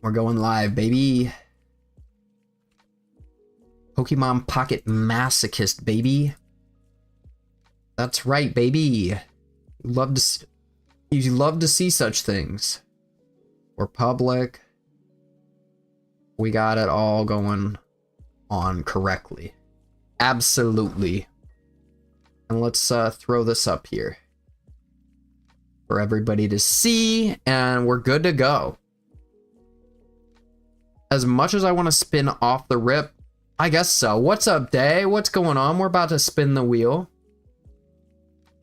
We're going live, baby. Pokemon Pocket Masochist, baby. That's right, baby. You love to see such things. We're public. We got it all going on correctly. Absolutely. And let's throw this up here for everybody to see, and we're good to go. As much as I want to spin off the rip, I guess so. What's up, Day? What's going on? We're about to spin the wheel.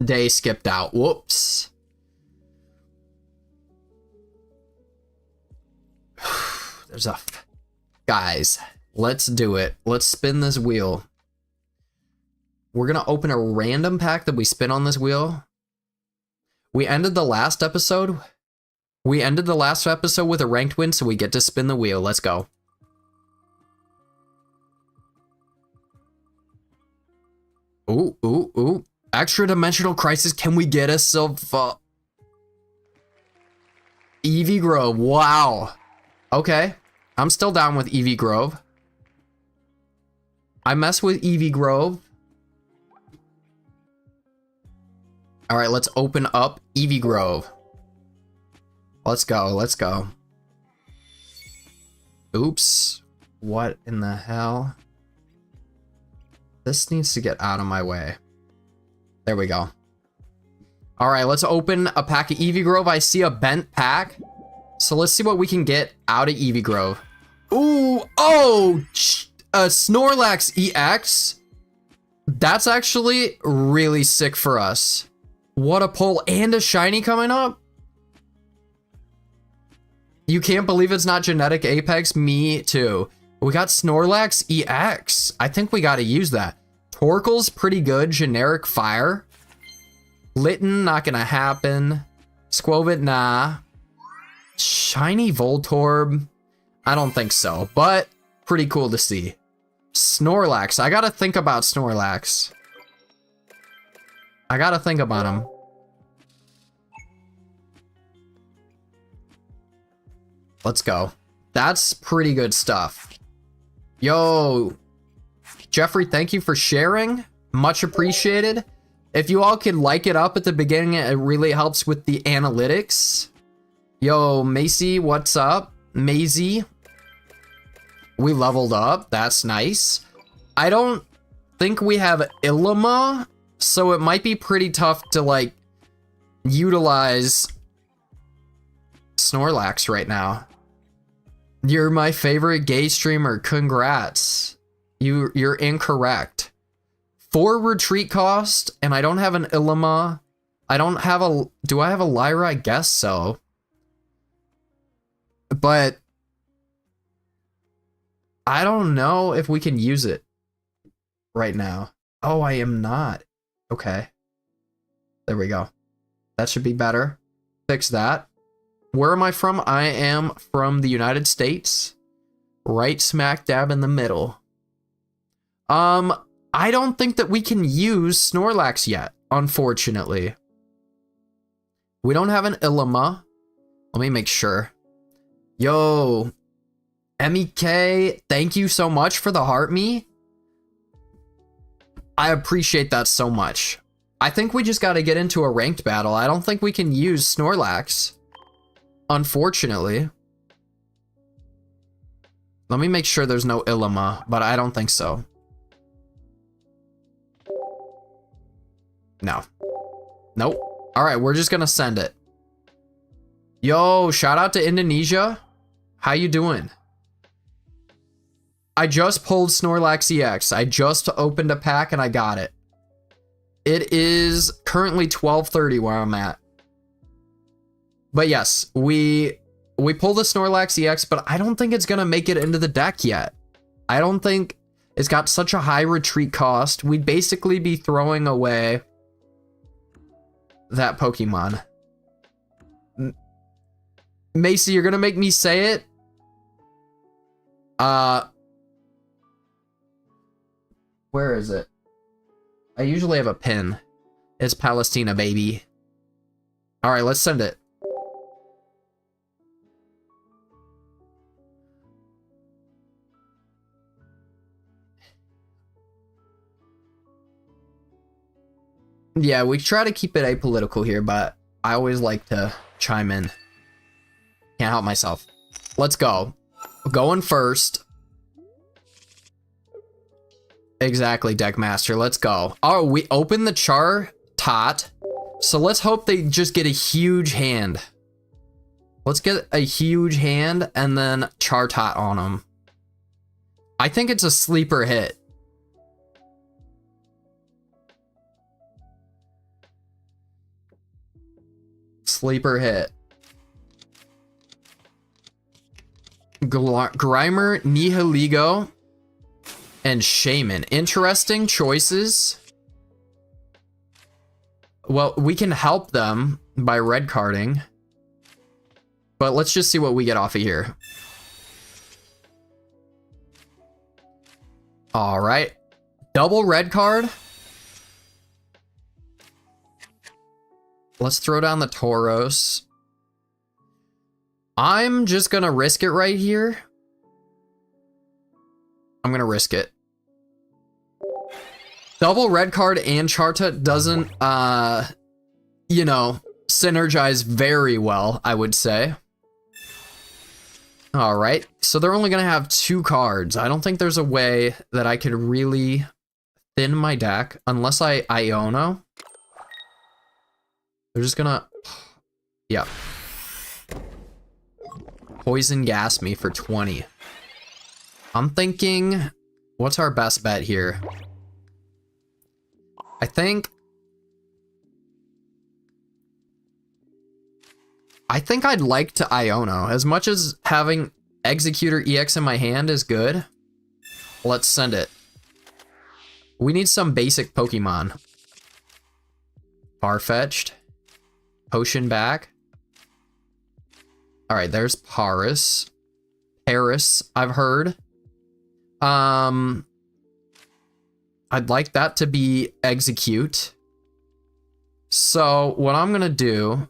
Day skipped out. Whoops. There's a... Guys, let's do it. Let's spin this wheel. We're going to open a random pack that we spin on this wheel. We ended the last episode. We ended the last episode with a ranked win, so we get to spin the wheel. Let's go. Ooh, ooh, ooh. Extra dimensional crisis. Can we get a silver? Eevee Grove. Wow. Okay. I'm still down with Eevee Grove. I mess with Eevee Grove. All right, let's open up Eevee Grove. Let's go. Let's go. Oops. What in the hell? This needs to get out of my way. There we go. All right, let's open a pack of Eevee Grove. I see a bent pack. So let's see what we can get out of Eevee Grove. Ooh, oh, a Snorlax EX. That's actually really sick for us. What a pull, and a shiny coming up. You can't believe it's not Genetic Apex? Me too. We got Snorlax EX. I think we got to use that. Torkoal's pretty good. Generic Fire. Litten, not going to happen. Squovit, nah. Shiny Voltorb. I don't think so, but pretty cool to see. Snorlax. I got to think about Snorlax. I got to think about him. Let's go. That's pretty good stuff. Yo, Jeffrey, thank you for sharing. Much appreciated. If you all could like it up at the beginning, it really helps with the analytics. Yo, Macy, what's up? Maisie. We leveled up. That's nice. I don't think we have Ilima, so it might be pretty tough to, like, utilize Snorlax right now. You're my favorite gay streamer. Congrats. You're incorrect. 4 retreat cost, and I don't have an Ilima. I don't have a... Do I have a Lyra? I guess so. But I don't know if we can use it right now. Oh, I am not. Okay. There we go. That should be better. Fix that. Where am I from? I am from the United States. Right smack dab in the middle. I don't think that we can use Snorlax yet, unfortunately. We don't have an Ilima. Let me make sure. Yo, MEK, thank you so much for the heart me. I appreciate that so much. I think we just got to get into a ranked battle. I don't think we can use Snorlax. Unfortunately. Let me make sure there's no Ilima, but I don't think so. No. Nope. All right, we're just gonna send it. Yo, shout out to Indonesia. How you doing? I just pulled Snorlax EX. I just opened a pack and I got it. It is currently 12:30 where I'm at. But yes, we pulled the Snorlax EX, but I don't think it's going to make it into the deck yet. I don't think it's got such a high retreat cost. We'd basically be throwing away that Pokemon. Macy, you're going to make me say it? Where is it? I usually have a pin. It's Palestina, baby. All right, let's send it. Yeah, we try to keep it apolitical here, but I always like to chime in. Can't help myself. Let's go. Going first. Exactly, Deckmaster. Let's go. Oh, we open the Char Tot. So let's hope they just get a huge hand. Let's get a huge hand and then Char Tot on them. I think it's a sleeper hit. Sleeper hit. Grimer, Nihiligo, and Shaman. Interesting choices. Well, we can help them by red carding. But let's just see what we get off of here. All right. Double red card. Let's throw down the Tauros. I'm just gonna risk it right here. I'm gonna risk it. Double red card and Charta doesn't, you know, synergize very well, I would say. All right, so they're only gonna have 2 cards. I don't think there's a way that I could really thin my deck unless I Iono. They're just gonna, yeah. Poison gas me for 20. I'm thinking, what's our best bet here? I think I'd like to Iono. As much as having Executor EX in my hand is good, let's send it. We need some basic Pokemon. Farfetch'd. Potion back. All right, there's Paris. Paris, I've heard. I'd like that to be execute. So what I'm gonna do,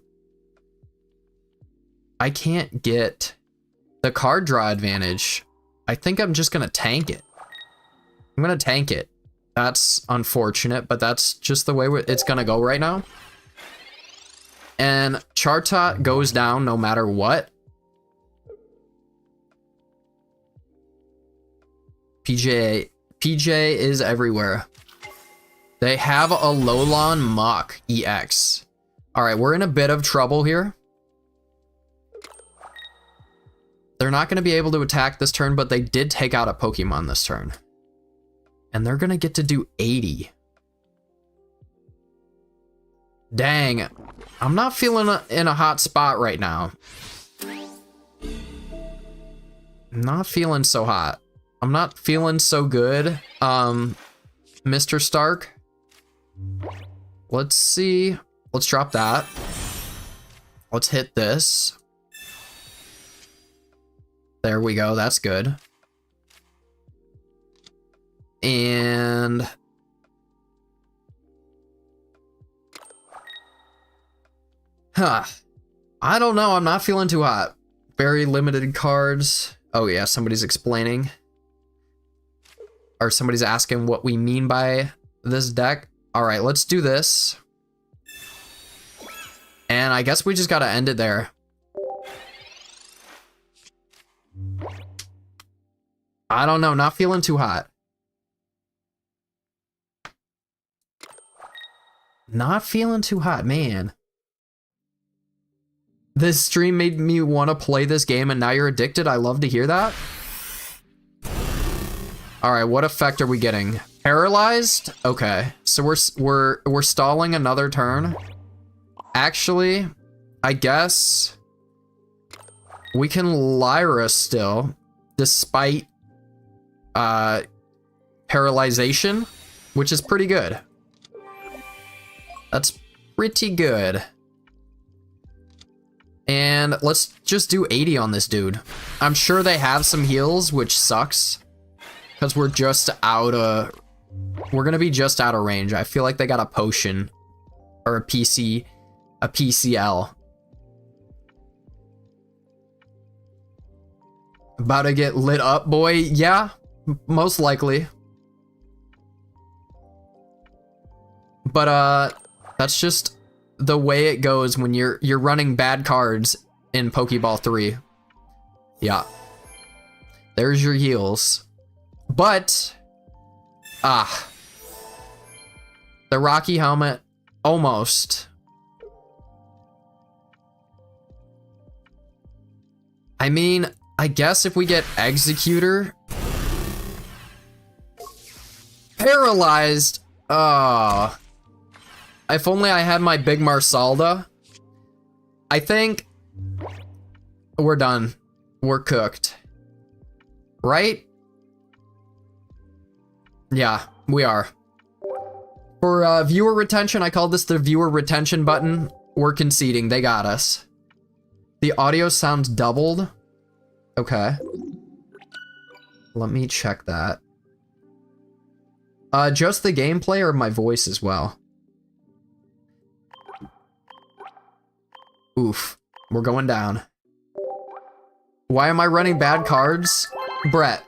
I can't get the card draw advantage. I think I'm just gonna tank it. I'm gonna tank it. That's unfortunate, but that's just the way it's gonna go right now. And Chartot goes down no matter what. PJ is everywhere. They have a Lolon Mach EX. All right, we're in a bit of trouble here. They're not going to be able to attack this turn, but they did take out a Pokemon this turn. And they're going to get to do 80. Dang. I'm not feeling in a hot spot right now. I'm not feeling so hot. I'm not feeling so good, Mr. Stark. Let's see. Let's drop that. Let's hit this. There we go. That's good. And I don't know. I'm not feeling too hot. Very limited cards. Oh yeah, somebody's explaining. Or somebody's asking what we mean by this deck. All right, let's do this. And I guess we just gotta end it there. I don't know, not feeling too hot. Not feeling too hot, man. This stream made me want to play this game and now you're addicted? I love to hear that. All right, what effect are we getting? Paralyzed? Okay, so we're stalling another turn. Actually, I guess we can Lyra still, despite paralyzation, which is pretty good. That's pretty good. And let's just do 80 on this dude. I'm sure they have some heals, which sucks. Because we're just out of... We're gonna be just out of range. I feel like they got a potion. Or a PCL. About to get lit up, boy. Yeah, most likely. But, That's just the way it goes when you're running bad cards in Pokeball 3. Yeah. There's your heals. But the Rocky Helmet almost. I mean, I guess if we get Executor paralyzed. If only I had my big Marsalda. I think we're done. We're cooked. Right? Yeah, we are. For viewer retention, I call this the viewer retention button. We're conceding. They got us. The audio sounds doubled. Okay. Let me check that. Just the gameplay or my voice as well? Oof. We're going down. Why am I running bad cards? Brett.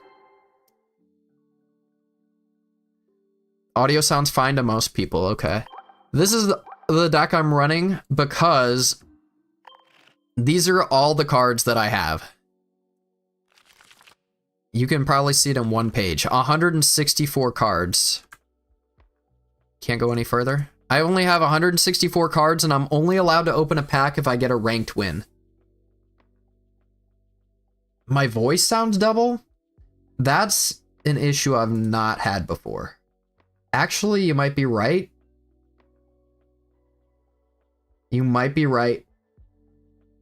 Audio sounds fine to most people, okay. This is the deck I'm running because these are all the cards that I have. You can probably see it in one page. 164 cards. Can't go any further. I only have 164 cards and I'm only allowed to open a pack if I get a ranked win. My voice sounds double? That's an issue I've not had before. Actually, you might be right. You might be right.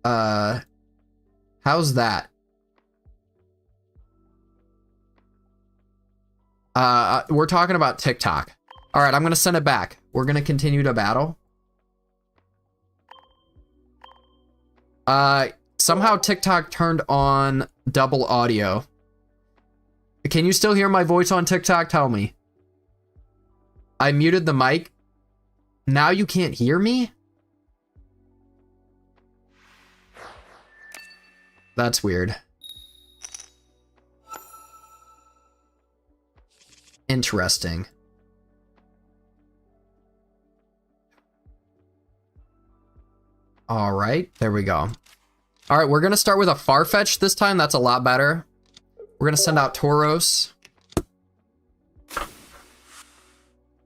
How's that? We're talking about TikTok. All right, I'm gonna send it back. We're gonna continue to battle. Somehow TikTok turned on double audio. Can you still hear my voice on TikTok? Tell me. I muted the mic. Now you can't hear me? That's weird. Interesting. All right, there we go. All right, we're gonna start with a Farfetch this time. That's a lot better. We're gonna send out Tauros.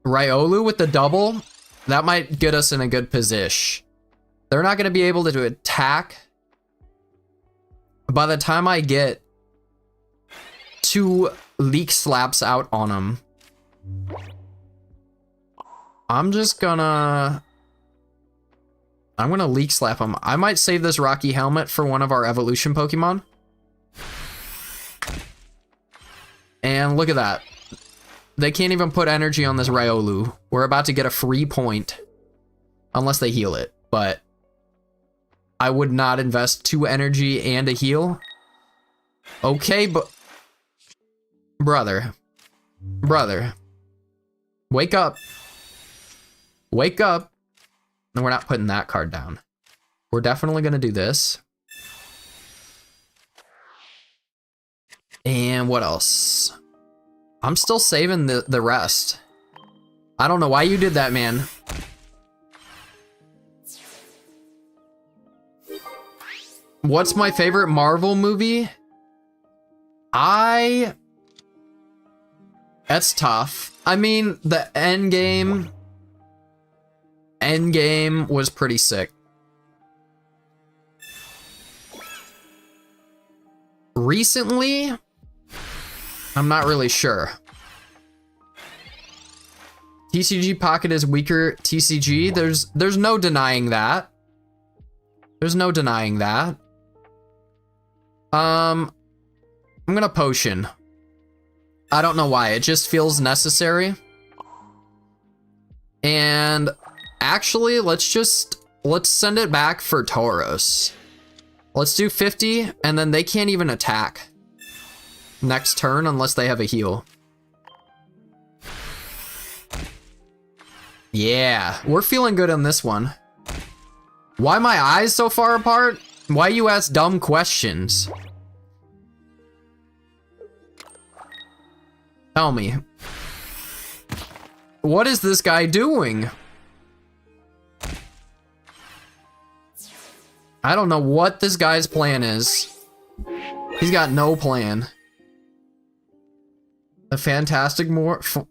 Riolu with the double. That might get us in a good position. They're not gonna be able to attack. By the time I get 2 leak slaps out on them, I'm gonna leak slap him. I might save this Rocky Helmet for one of our evolution Pokemon. And look at that. They can't even put energy on this Riolu. We're about to get a free point. Unless they heal it. But I would not invest 2 energy and a heal. Okay, but... Brother. Wake up. Wake up. And we're not putting that card down. We're definitely going to do this. And what else? I'm still saving the rest. I don't know why you did that, man. What's my favorite Marvel movie? That's tough. I mean, the Endgame was pretty sick. Recently, I'm not really sure. TCG Pocket is weaker TCG. There's no denying that. There's no denying that. I'm gonna potion. I don't know why. It just feels necessary. And actually, let's send it back for Tauros. Let's do 50, and then they can't even attack next turn unless they have a heal. Yeah, we're feeling good on this one. Why my eyes so far apart? Why you ask dumb questions? Tell me. What is this guy doing? I don't know what this guy's plan is. He's got no plan. The Fantastic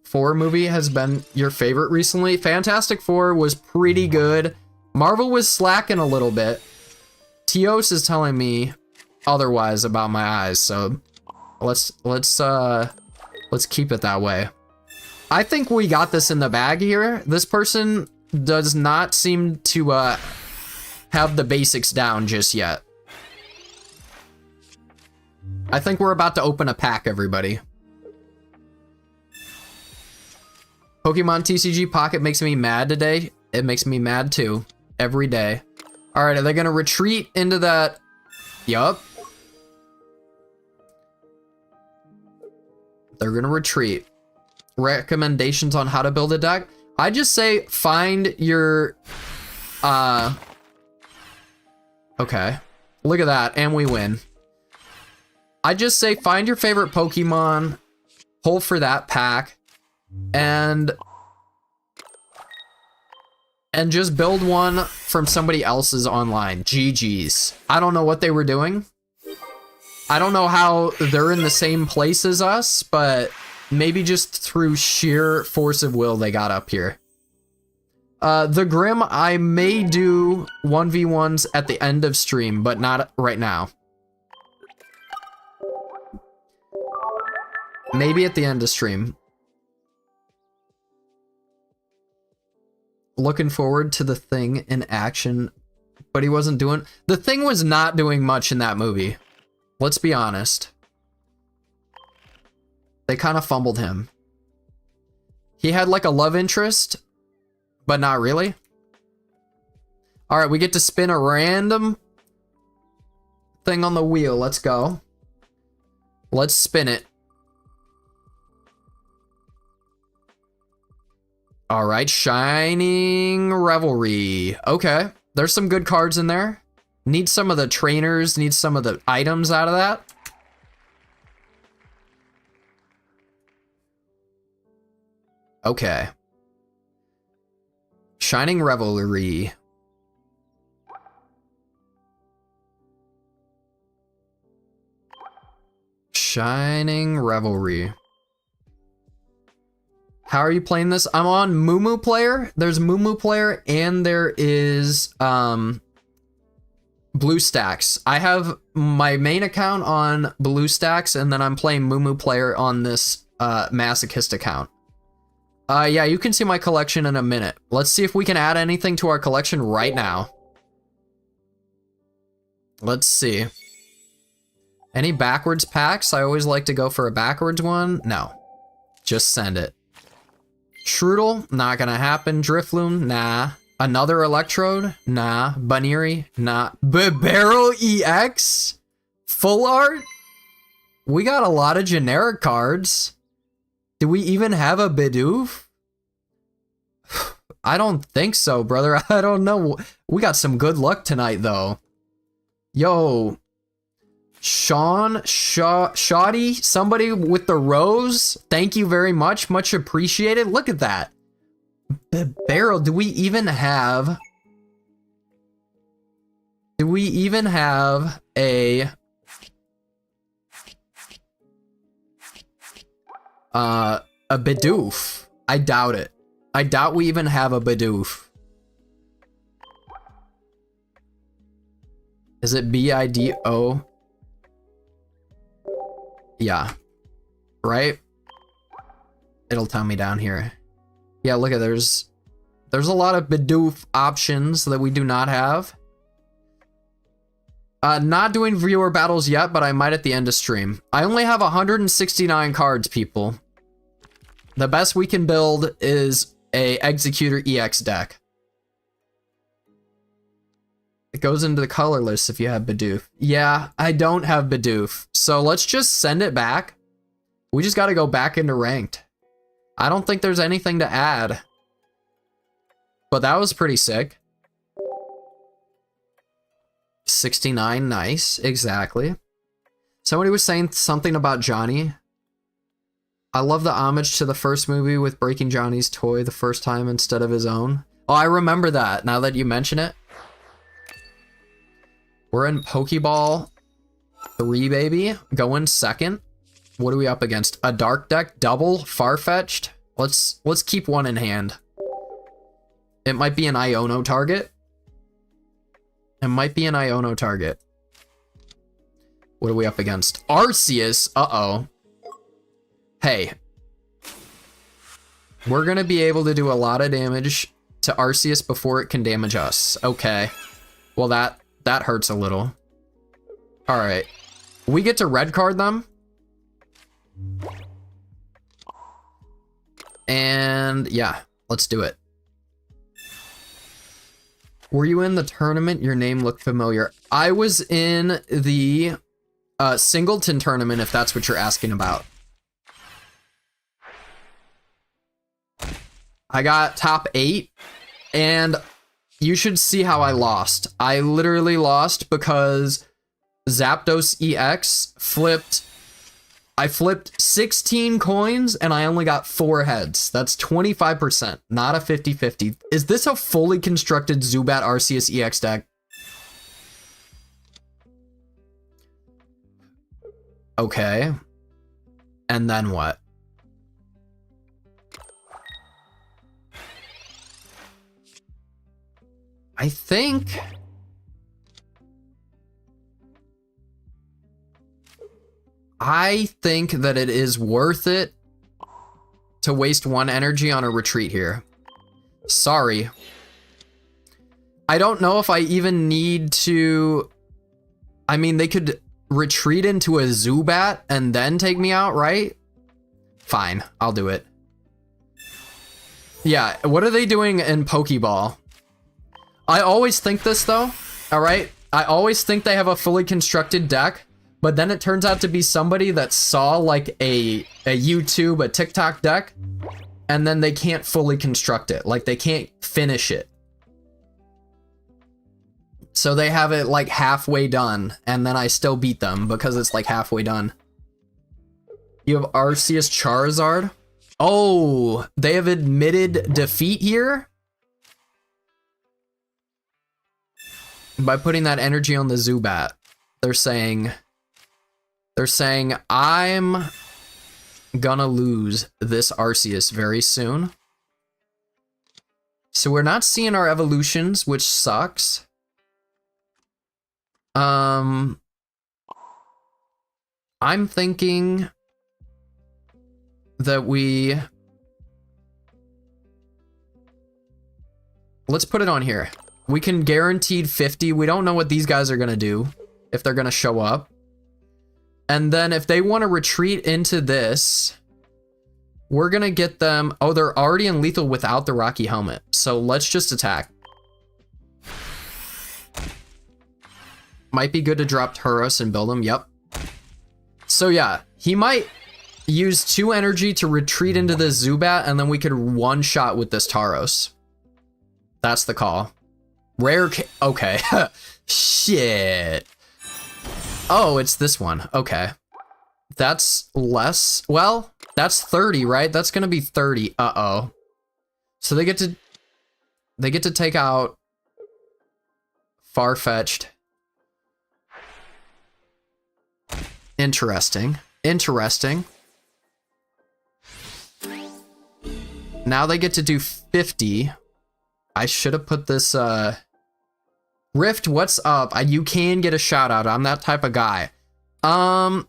Four movie has been your favorite recently. Fantastic Four was pretty good. Marvel was slacking a little bit. Teos is telling me otherwise about my eyes, so let's keep it that way. I think we got this in the bag here. This person does not seem to have the basics down just yet. I think we're about to open a pack, everybody. Pokemon TCG Pocket makes me mad today. It makes me mad too. Every day. Alright, are they gonna retreat into that? Yup. They're gonna retreat. Recommendations on how to build a deck? I just say find your... Okay. Look at that, and we win. I just say find your favorite Pokemon, pull for that pack, and just build one from somebody else's online. GG's. I don't know what they were doing. I don't know how they're in the same place as us, but maybe just through sheer force of will they got up here. The Grim, I may do 1v1s at the end of stream, but not right now. Maybe at the end of stream. Looking forward to the Thing in action, but he wasn't doing... The Thing was not doing much in that movie. Let's be honest. They kind of fumbled him. He had like a love interest, but not really. Alright, we get to spin a random thing on the wheel. Let's go. Let's spin it. Alright, Shining Revelry. Okay, there's some good cards in there. Need some of the trainers, need some of the items out of that. Okay. Shining Revelry. Shining Revelry. How are you playing this? I'm on Moo Player. There's Moo Player and there is BlueStacks. I have my main account on BlueStacks and then I'm playing Moo Player on this Masochist account. Yeah, you can see my collection in a minute. Let's see if we can add anything to our collection right now. Let's see. Any backwards packs? I always like to go for a backwards one. No. Just send it. Shroodle, not gonna happen. Drifloon, nah. Another Electrode, nah. Baneri, nah. Barrel EX? Full art? We got a lot of generic cards. Do we even have a Bidoof? I don't think so, brother. I don't know. We got some good luck tonight, though. Yo. Shoddy, somebody with the rose. Thank you very much. Much appreciated. Look at that. Barrel, do we even have a Bidoof? I doubt it. I doubt we even have a Bidoof. Is it BIDO? Yeah. Right? It'll tell me down here. Yeah, look at there's a lot of Bidoof options that we do not have. Not doing viewer battles yet, but I might at the end of stream. I only have 169 cards, people. The best we can build is a Executor EX deck. It goes into the colorless if you have Bidoof. Yeah, I don't have Bidoof. So let's just send it back. We just gotta go back into ranked. I don't think there's anything to add. But that was pretty sick. 69, nice, exactly. Somebody was saying something about Johnny. I love the homage to the first movie with breaking Johnny's toy the first time instead of his own. Oh, I remember that, now that you mention it. We're in Pokeball 3, baby. Going second. What are we up against? A dark deck, double, far-fetched. Let's keep one in hand. It might be an Iono target. It might be an Iono target. What are we up against? Arceus. Uh-oh. Hey. We're gonna be able to do a lot of damage to Arceus before it can damage us. Okay. Well, that hurts a little. All right. We get to red card them. And yeah, let's do it. Were you in the tournament? Your name looked familiar. I was in the Singleton tournament, if that's what you're asking about. I got top 8, and you should see how I lost. I literally lost because Zapdos EX flipped. I flipped 16 coins and I only got 4 heads. That's 25%, not a 50-50. Is this a fully constructed Zubat Arceus EX deck? Okay. And then what? I think that it is worth it to waste 1 energy on a retreat here. Sorry. I don't know if I even need to... I mean, they could retreat into a Zubat and then take me out, right? Fine, I'll do it. Yeah, what are they doing in Pokeball? I always think this, though, all right? I always think they have a fully constructed deck, but then it turns out to be somebody that saw, like, a YouTube, a TikTok deck, and then they can't fully construct it. Like, they can't finish it. So they have it, like, halfway done, and then I still beat them because it's, like, halfway done. You have Arceus Charizard? Oh, they have admitted defeat here? By putting that energy on the Zubat, they're saying I'm gonna lose this Arceus very soon. So we're not seeing our evolutions, which sucks. I'm thinking that let's put it on here. We can guaranteed 50. We don't know what these guys are going to do, if they're going to show up. And then if they want to retreat into this, we're going to get them... Oh, they're already in lethal without the Rocky Helmet. So let's just attack. Might be good to drop Tauros and build him. Yep. So yeah, he might use 2 energy to retreat into the Zubat, and then we could one-shot with this Tauros. That's the call. Rare okay. Shit. Oh, it's this one. Okay. That's less. Well, that's 30, right? That's gonna be 30. Uh-oh. So they get to take out Far-fetched. Interesting. Interesting. Now they get to do 50. I should have put this, Rift, what's up? You can get a shout out. I'm that type of guy.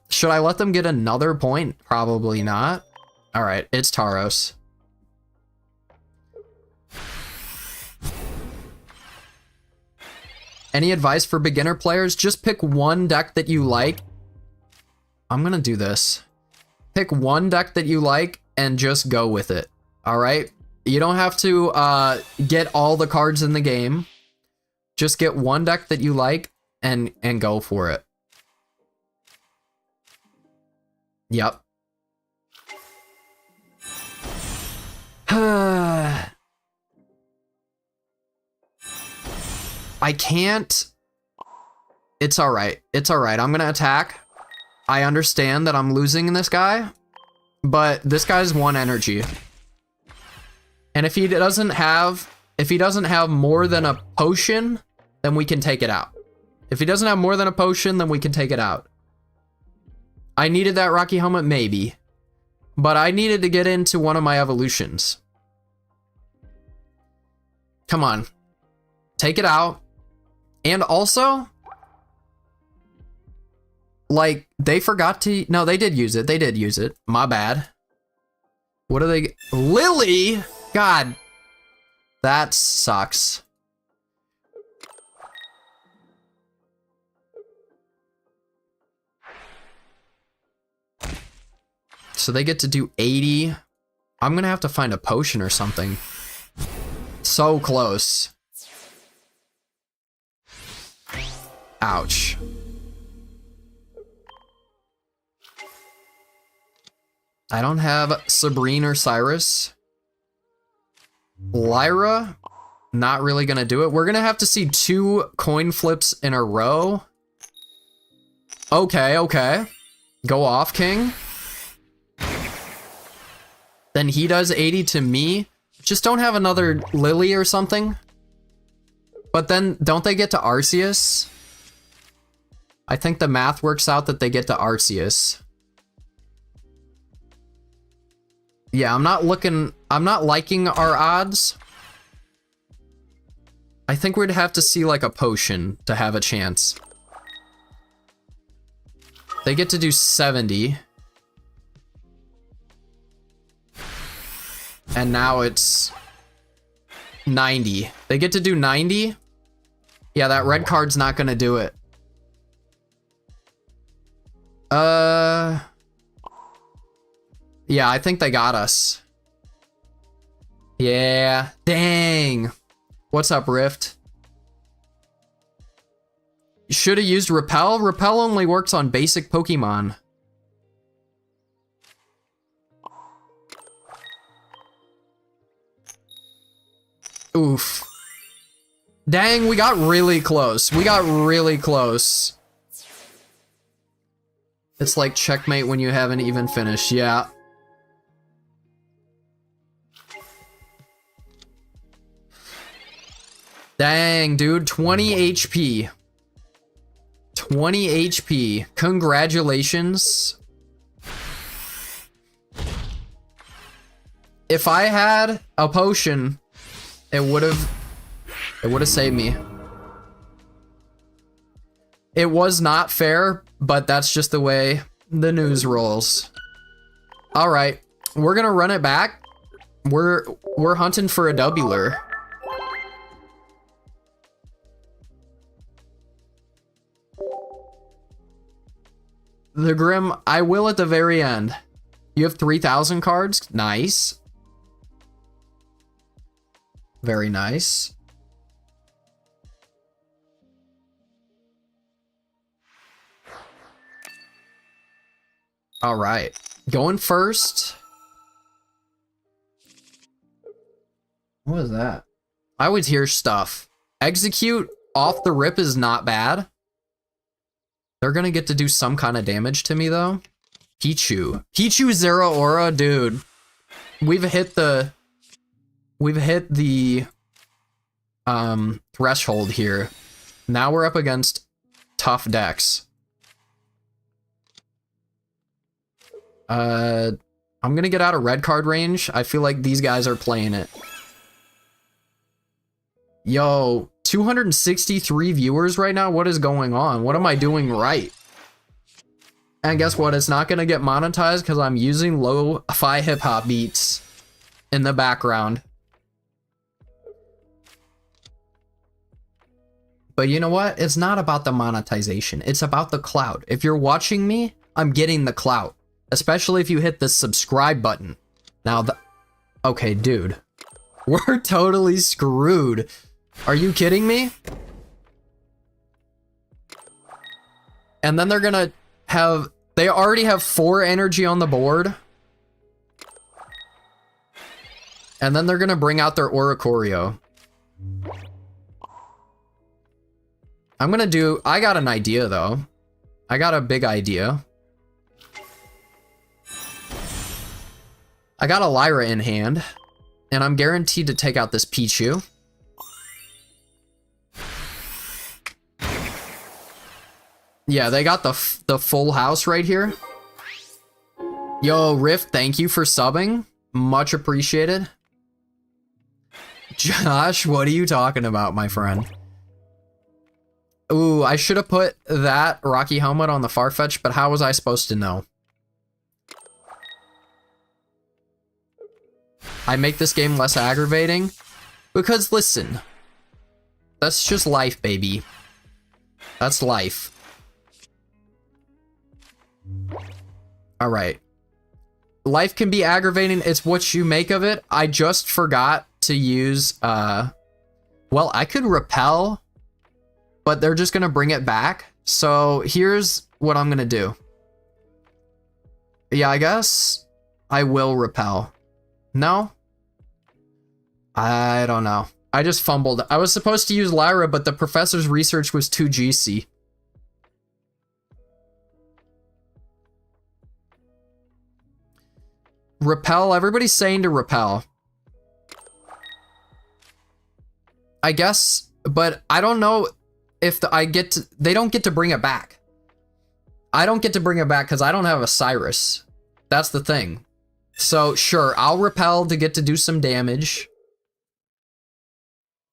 Should I let them get another point? Probably not. All right, it's Tauros. Any advice for beginner players? Just pick one deck that you like. I'm gonna do this. Pick one deck that you like and just go with it. All right? You don't have to get all the cards in the game. Just get one deck that you like and go for it. Yep. I can't. It's all right. It's all right. I'm gonna attack. I understand that I'm losing this guy, but this guy's 1 energy. And if he doesn't have more than a potion, then we can take it out. If he doesn't have more than a potion, then we can take it out. I needed that Rocky Helmet, maybe. But I needed to get into one of my evolutions. Come on. Take it out. And also, like, they forgot to... No, they did use it. They did use it. My bad. What are they... Lily? God. That sucks. So they get to do 80. I'm gonna have to find a potion or something. So close. Ouch. I don't have Sabrine or Cyrus. Lyra, not really gonna do it. We're gonna have to see 2 coin flips in a row. Okay, okay. Go off, King. Then he does 80 to me. Just don't have another Lily or something. But then, don't they get to Arceus? I think the math works out that they get to Arceus. Yeah, I'm not liking our odds. I think we'd have to see like a potion to have a chance. They get to do 70. And now it's 90. They get to do 90? Yeah, that red card's not gonna do it. Yeah, I think they got us. Yeah, dang. What's up, Rift? Should have used Repel. Repel only works on basic Pokemon. Oof. Dang, we got really close. We got really close. It's like checkmate when you haven't even finished. Yeah. Dang, dude. 20 HP. 20 HP. Congratulations. If I had a potion, it would have saved me. It was not fair, but that's just the way the news rolls. All right, we're gonna run it back. We're hunting for a doubler. The Grim, I will at the very end. You have 3,000 cards? Nice. Very nice. All right, going first. What was that? I always hear stuff. Execute off the rip is not bad. They're gonna get to do some kind of damage to me though. Pichu. Pichu Zero Aura, dude. We've hit the threshold here. Now we're up against tough decks. I'm gonna get out of red card range. I feel like these guys are playing it. Yo, 263 viewers right now? What is going on? What am I doing right? And guess what? It's not gonna get monetized because I'm using lo-fi hip-hop beats in the background. But you know what? It's not about the monetization. It's about the clout. If you're watching me, I'm getting the clout. Especially if you hit the subscribe button. Now, okay, dude. We're totally screwed. Are you kidding me? And then they're gonna have... They already have 4 energy on the board. And then they're gonna bring out their Oricorio. I'm gonna do... I got an idea, though. I got a big idea. I got a Lyra in hand. And I'm guaranteed to take out this Pichu. Yeah, they got the full house right here. Yo, Rift, thank you for subbing. Much appreciated. Josh, what are you talking about, my friend? Ooh, I should have put that Rocky helmet on the Farfetch, but how was I supposed to know? I make this game less aggravating? Because listen, that's just life, baby. That's life. Alright. Life can be aggravating, it's what you make of it. I just forgot to use, well, I could repel, but they're just gonna bring it back. So here's what I'm gonna do. Yeah, I guess I will repel. No? I don't know. I just fumbled. I was supposed to use Lyra, but the professor's research was too GC. Repel, everybody's saying to repel. I guess, but I don't know if they don't get to bring it back. I don't get to bring it back because I don't have a Cyrus. That's the thing. So sure, I'll repel to get to do some damage.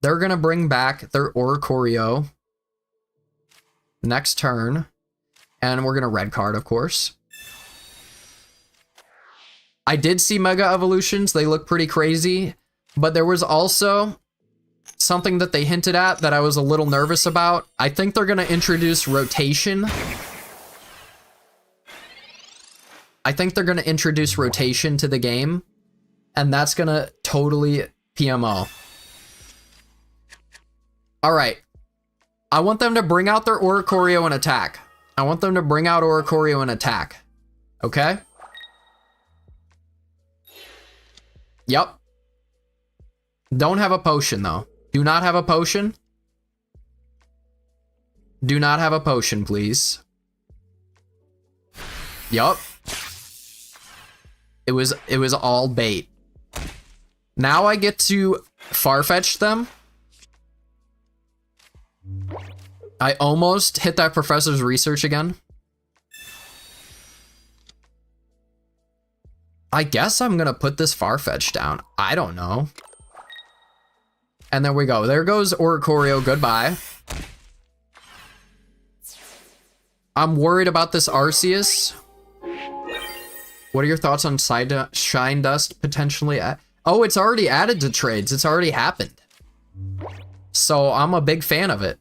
They're gonna bring back their Oricorio next turn. And we're gonna red card, of course. I did see Mega Evolutions, they look pretty crazy, but there was also something that they hinted at that I was a little nervous about. I think they're gonna introduce rotation. I think they're gonna introduce rotation to the game, and that's gonna totally PMO. Alright. I want them to bring out their Oricorio and attack. I want them to bring out Oricorio and attack. Okay? Yep. Don't have a potion, though. Do not have a potion. Do not have a potion, please. Yup. It was all bait. Now I get to Farfetch them. I almost hit that professor's research again. I guess I'm gonna put this Farfetch down. I don't know. And there we go. There goes Oricorio. Goodbye. I'm worried about this Arceus. What are your thoughts on Shine Dust potentially? Oh, it's already added to trades. It's already happened. So I'm a big fan of it.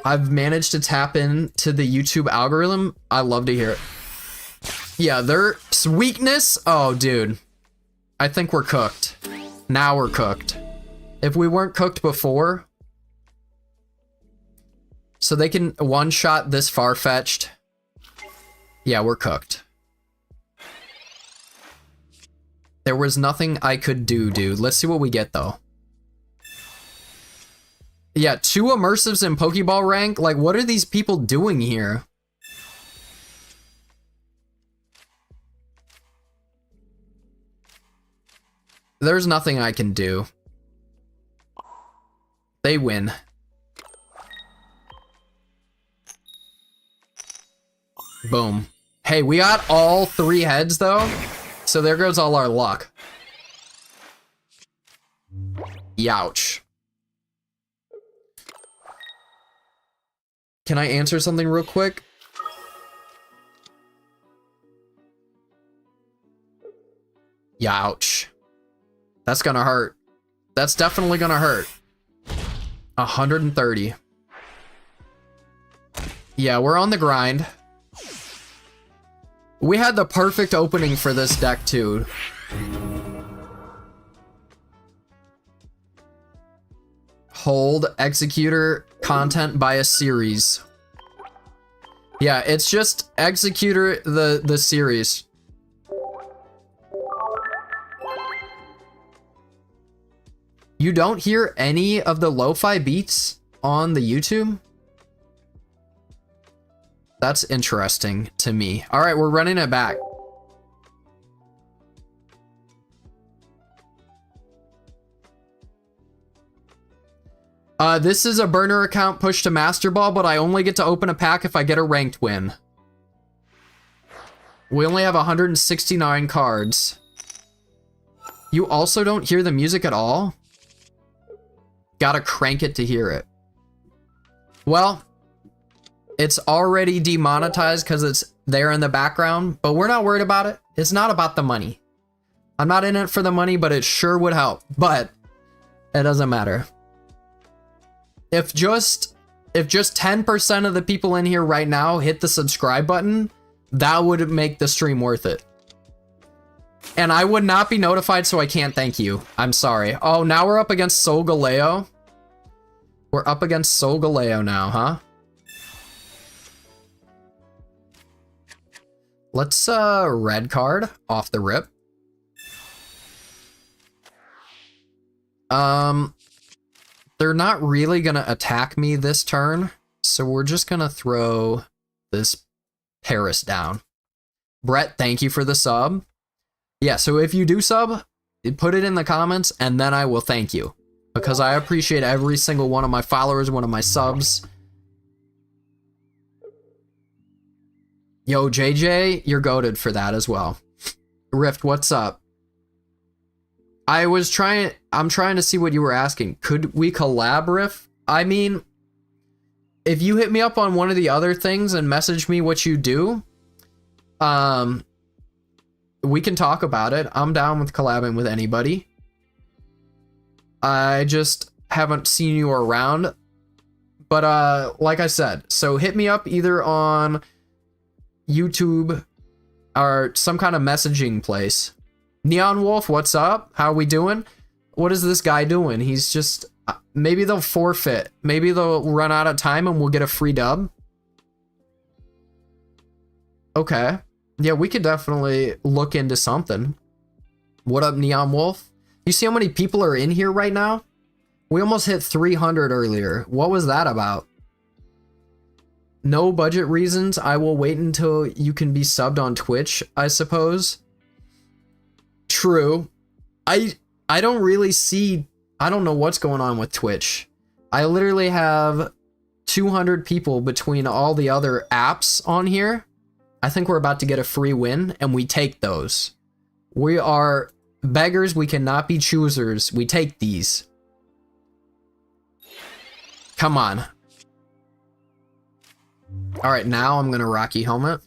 I've managed to tap into the YouTube algorithm. I love to hear it. Yeah, their weakness. Oh, dude. I think we're cooked. Now we're cooked. If we weren't cooked before. So they can one-shot this Farfetched. Yeah, we're cooked. There was nothing I could do, dude. Let's see what we get, though. Yeah, 2 immersives in Pokeball rank? Like, what are these people doing here? There's nothing I can do. They win. Boom. Hey, we got all 3 heads, though. So there goes all our luck. Youch. Can I answer something real quick? Youch. That's gonna hurt. That's definitely gonna hurt. 130. Yeah, we're on the grind. We had the perfect opening for this deck, too. Hold Executor content by a series. Yeah, it's just Executor the series. You don't hear any of the lo-fi beats on the YouTube? That's interesting to me. All right, we're running it back. This is a burner account push to Master Ball, but I only get to open a pack if I get a ranked win. We only have 169 cards. You also don't hear the music at all? Gotta crank it to hear it. Well, it's already demonetized because it's there in the background, but we're not worried about it. It's not about the money. I'm not in it for the money, but it sure would help. But it doesn't matter. If just 10% of the people in here right now hit the subscribe button, that would make the stream worth it. And I would not be notified, so I can't thank you. I'm sorry. Oh, now we're up against Solgaleo. We're up against Solgaleo now, huh? Let's red card off the rip. They're not really gonna attack me this turn, so we're just gonna throw this Paris down. Brett, thank you for the sub. Yeah, so if you do sub, put it in the comments and then I will thank you. Because I appreciate every single one of my followers, one of my subs. Yo, JJ, you're goated for that as well. Rift, what's up? I'm trying to see what you were asking. Could we collab, Rift? I mean, if you hit me up on one of the other things and message me what you do, we can talk about it. I'm down with collabing with anybody. I just haven't seen you around. But like I said, so hit me up either on YouTube or some kind of messaging place. Neon Wolf, what's up? How are we doing? What is this guy doing? He's just... maybe they'll forfeit. Maybe they'll run out of time and we'll get a free dub. Okay. Yeah, we could definitely look into something. What up, Neon Wolf? You see how many people are in here right now? We almost hit 300 earlier. What was that about? No budget reasons. I will wait until you can be subbed on Twitch, I suppose. True. I don't really see... I don't know what's going on with Twitch. I literally have 200 people between all the other apps on here. I think we're about to get a free win, and we take those. We are beggars. We cannot be choosers. We take these. Come on. All right, now I'm going to Rocky Helmet.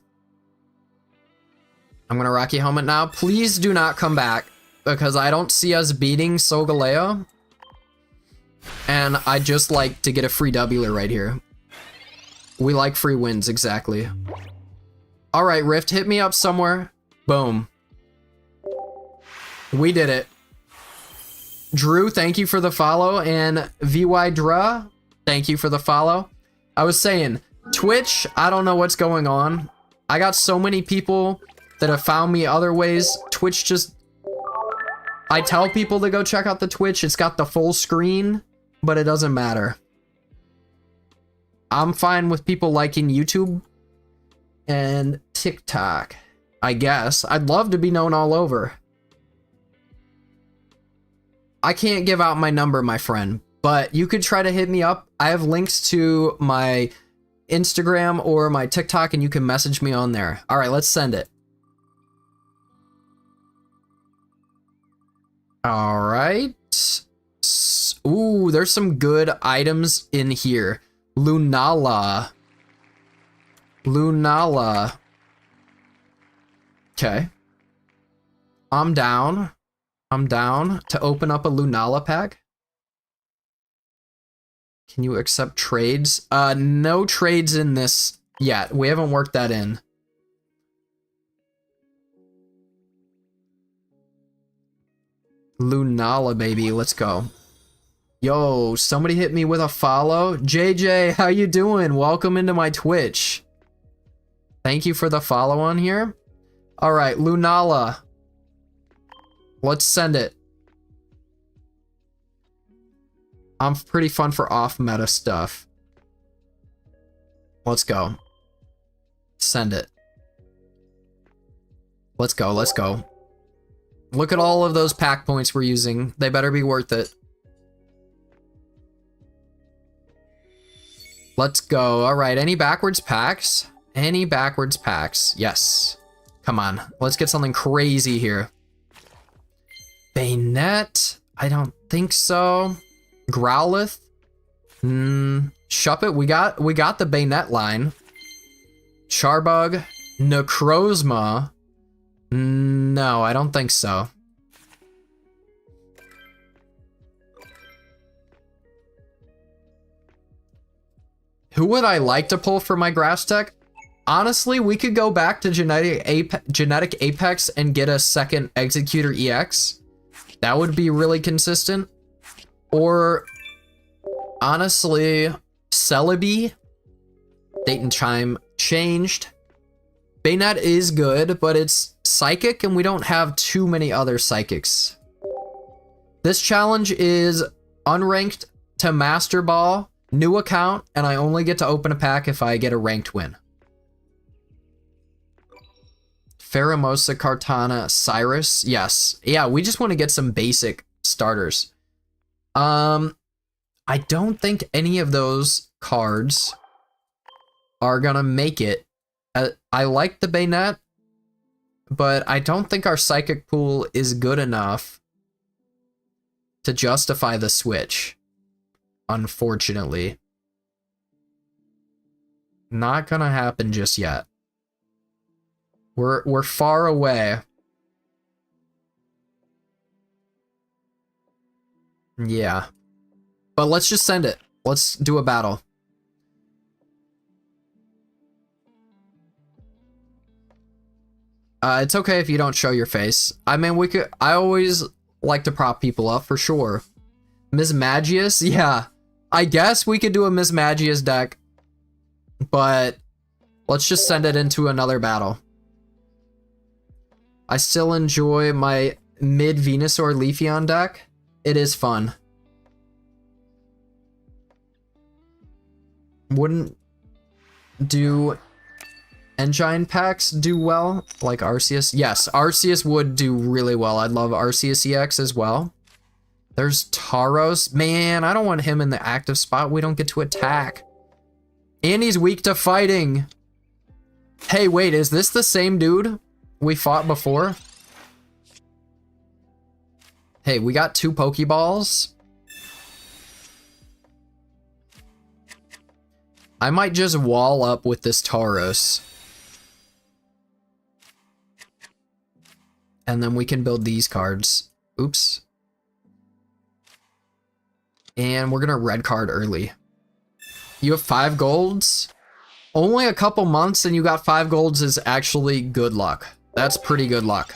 I'm going to Rocky Helmet now. Please do not come back, because I don't see us beating Solgaleo. And I just like to get a free W right here. We like free wins, exactly. All right, Rift, hit me up somewhere. Boom. We did it. Drew, thank you for the follow. And VY Dra, thank you for the follow. I was saying, Twitch, I don't know what's going on. I got so many people that have found me other ways. Twitch just... I tell people to go check out the Twitch. It's got the full screen, but it doesn't matter. I'm fine with people liking YouTube and TikTok, I guess. I'd love to be known all over. I can't give out my number, my friend, but you could try to hit me up. I have links to my Instagram or my TikTok, and you can message me on there. All right, let's send it. All right. Ooh, there's some good items in here. Lunala. Lunala. Okay. I'm down. I'm down to open up a Lunala pack. Can you accept trades? No trades in this yet. We haven't worked that in. Lunala, baby. Let's go. Yo, somebody hit me with a follow. JJ, how you doing? Welcome into my Twitch. Thank you for the follow on here. All right, Lunala. Let's send it. I'm pretty fun for off-meta stuff. Let's go. Send it. Let's go, let's go. Look at all of those pack points we're using. They better be worth it. Let's go. All right, any backwards packs? Any backwards packs? Yes. Come on, let's get something crazy here. Bayonet? I don't think so. Growlithe? Shuppet, we got the Bayonet line. Charbug? Necrozma? No, I don't think so. Who would I like to pull for my grass tech? Honestly, we could go back to Genetic Apex and get a second Executor EX. That would be really consistent. Or, honestly, Celebi. Date and time changed. Bayonet is good, but it's Psychic, and we don't have too many other Psychics. This challenge is unranked to Master Ball, new account, and I only get to open a pack if I get a ranked win. Pheromosa, Kartana, Cyrus. Yes. Yeah, we just want to get some basic starters. I don't think any of those cards are gonna make it. I like the Bayonet, but I don't think our Psychic pool is good enough to justify the switch. Unfortunately. Not gonna happen just yet. We're far away. Yeah. But let's just send it. Let's do a battle. It's okay if you don't show your face. I mean, I always like to prop people up for sure. Miss Magius? Yeah. I guess we could do a Miss Magius deck. But let's just send it into another battle. I still enjoy my mid Venusaur Leafeon deck. It is fun. Wouldn't do engine packs do well like Arceus? Yes, Arceus would do really well. I'd love Arceus EX as well. There's Tauros. Man, I don't want him in the active spot. We don't get to attack. And he's weak to fighting. Hey, wait, is this the same dude we fought before? Hey, we got 2 Pokeballs. I might just wall up with this Tauros. And then we can build these cards. Oops. And we're gonna red card early. You have 5 golds? Only a couple months and you got 5 golds is actually good luck. That's pretty good luck.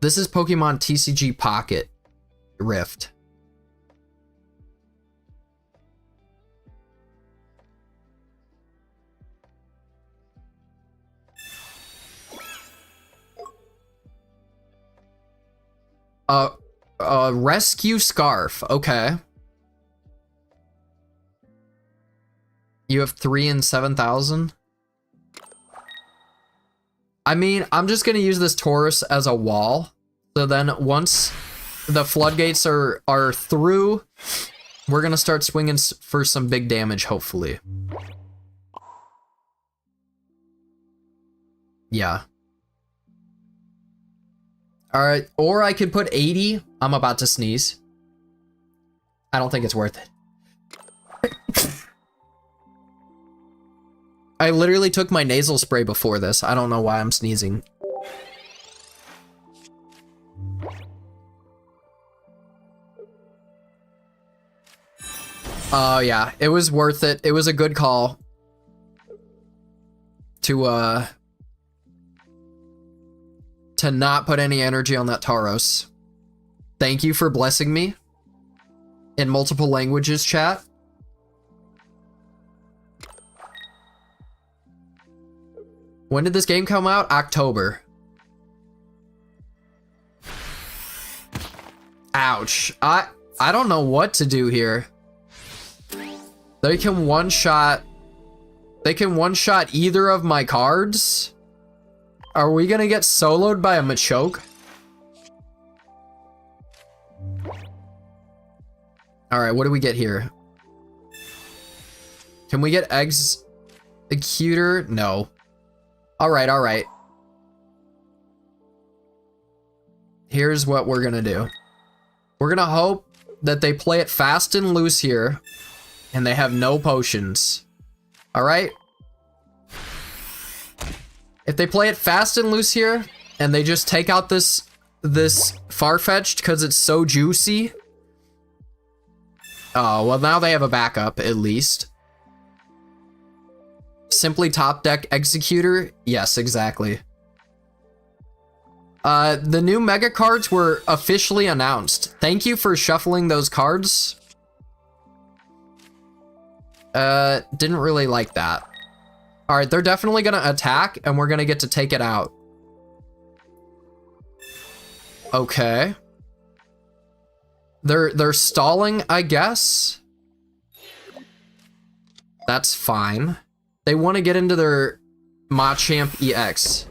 This is Pokemon TCG Pocket Rift. Rescue Scarf. Okay. You have 3 and 7,000. I mean, I'm just gonna use this Taurus as a wall. So then once the floodgates are through, we're gonna start swinging for some big damage, hopefully. Yeah. Alright, or I could put 80. I'm about to sneeze. I don't think it's worth it. I literally took my nasal spray before this. I don't know why I'm sneezing. Oh yeah, it was worth it. It was a good call to not put any energy on that Tauros. Thank you for blessing me in multiple languages, chat. When did this game come out? October. Ouch. I don't know what to do here. They can one-shot either of my cards? Are we gonna get soloed by a Machoke? All right, what do we get here? Can we get Executor? No. All right, all right. Here's what we're gonna do. We're gonna hope that they play it fast and loose here, and they have no potions. All right? If they play it fast and loose here, and they just take out this Farfetch'd because it's so juicy. Oh, well now they have a backup, at least. Simply top deck Executor? Yes, exactly. The new mega cards were officially announced. Thank you for shuffling those cards. Didn't really like that. All right, they're definitely gonna attack, and we're gonna get to take it out. Okay. They're stalling, I guess. That's fine. They want to get into their Machamp EX.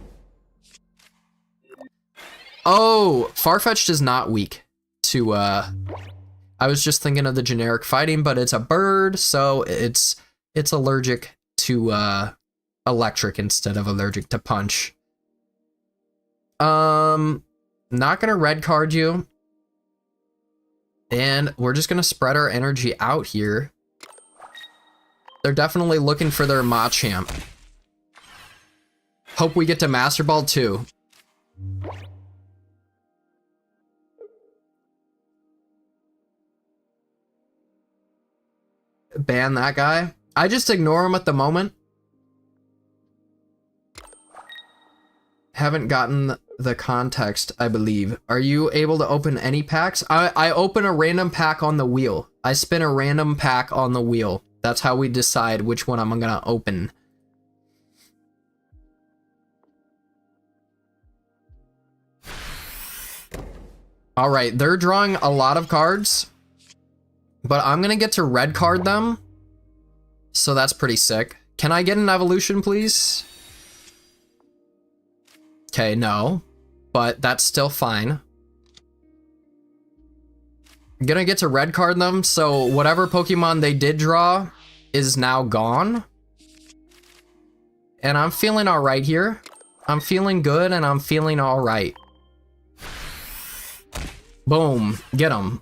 Oh, Farfetch'd is not weak to, I was just thinking of the generic fighting, but it's a bird, so it's allergic to, electric instead of allergic to punch. Not gonna red card you. And we're just gonna spread our energy out here. They're definitely looking for their Machamp. Hope we get to Master Ball too. Ban that guy. I just ignore him at the moment. Haven't gotten the context, I believe. Are you able to open any packs? I open a random pack on the wheel. I spin a random pack on the wheel. That's how we decide which one I'm gonna open. All right, they're drawing a lot of cards, but I'm gonna get to red card them. So that's pretty sick. Can I get an evolution, please? Okay, no, but that's still fine. I'm gonna get to red card them, so whatever Pokemon they did draw is now gone. And I'm feeling all right here. I'm feeling good, and I'm feeling all right. Boom, get them.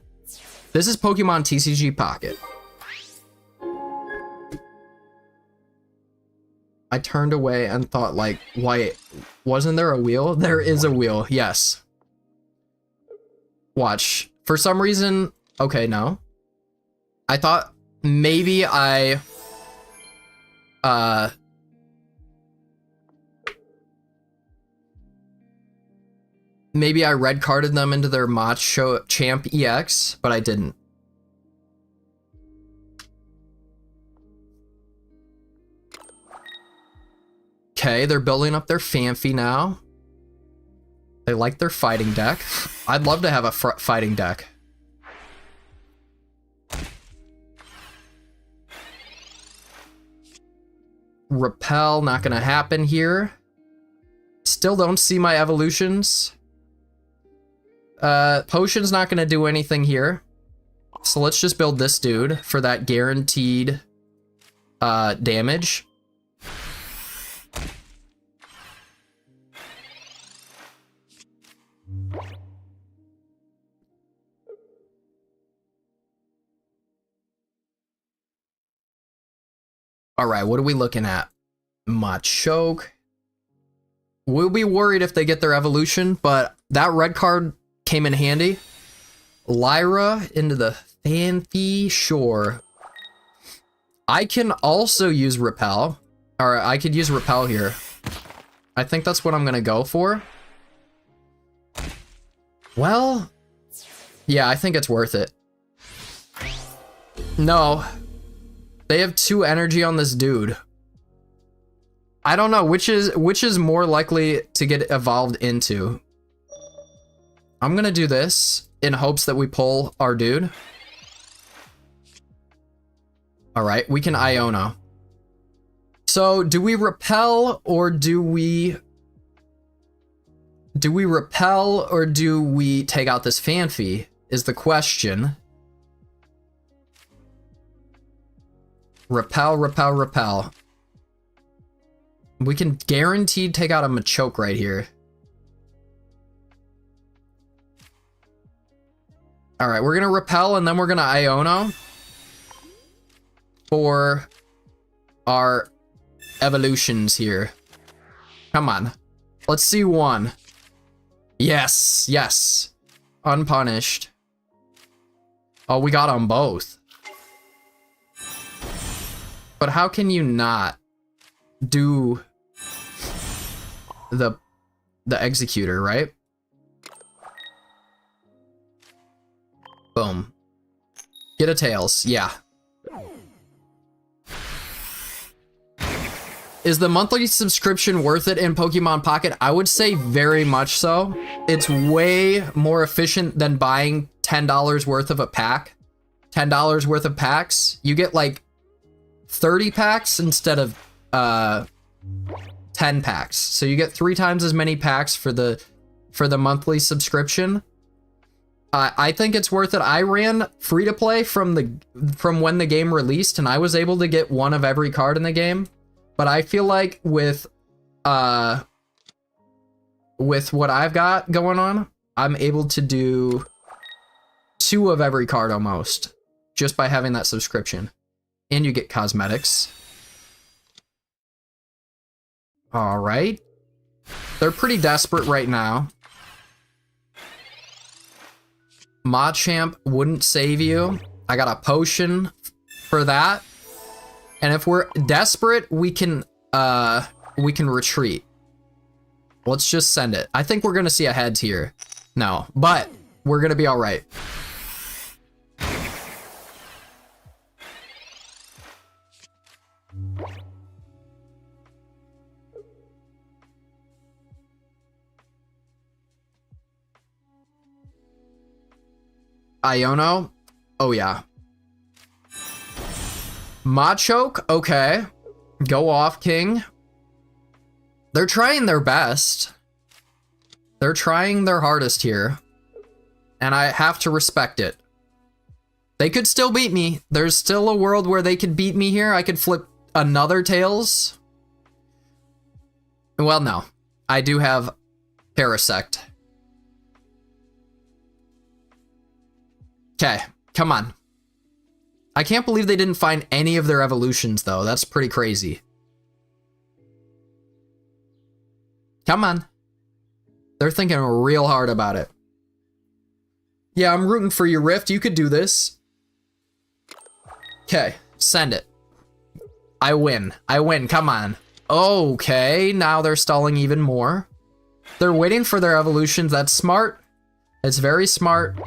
This is Pokemon TCG Pocket. I turned away and thought, like, wait, wasn't there a wheel? There is a wheel, yes. Watch. For some reason, okay, no. I thought maybe maybe I red carded them into their Machamp EX, but I didn't. Okay, they're building up their Phanpy now. They like their fighting deck. I'd love to have a fighting deck. Repel, not gonna happen here. Still don't see my evolutions. Potion's not gonna do anything here. So let's just build this dude for that guaranteed damage. All right, what are we looking at? Machoke. We'll be worried if they get their evolution, but that red card came in handy. Lyra into the Phanpy, sure. I can also use Repel, or I could use Repel here. I think that's what I'm gonna go for. Well, yeah, I think it's worth it. No. They have 2 energy on this dude. I don't know which is more likely to get evolved into. I'm gonna do this in hopes that we pull our dude. All right, we can Iona. So do we repel or do we repel or do we take out this Phanpy is the question. Repel, repel, repel. We can guaranteed take out a Machoke right here. Alright, we're gonna repel and then we're gonna Iono for our evolutions here. Come on. Let's see one. Yes, yes. Unpunished. Oh, we got them both. But how can you not do the executor, right? Boom. Get a Tails, yeah. Is the monthly subscription worth it in Pokemon Pocket? I would say very much so. It's way more efficient than buying $10 worth of a pack. $10 worth of packs. You get like 30 packs instead of 10 packs. So you get 3 times as many packs for the monthly subscription. I think it's worth it. I ran free to play from when the game released, and I was able to get one of every card in the game. But I feel like with what I've got going on, I'm able to do 2 of every card almost, just by having that subscription. And you get cosmetics. All right. They're pretty desperate right now. Machamp wouldn't save you. I got a potion for that. And if we're desperate, we can retreat. Let's just send it. I think we're gonna see a heads here. No, but we're gonna be all right. Iono? Oh yeah. Machoke? Okay. Go off, King. They're trying their best. They're trying their hardest here. And I have to respect it. They could still beat me. There's still a world where they could beat me here. I could flip another Tails. Well, no. I do have Parasect. Okay, come on. I can't believe they didn't find any of their evolutions, though. That's pretty crazy. Come on. They're thinking real hard about it. Yeah, I'm rooting for you, Rift. You could do this. Okay, send it. I win. I win. Come on. Okay, now they're stalling even more. They're waiting for their evolutions. That's smart. It's very smart.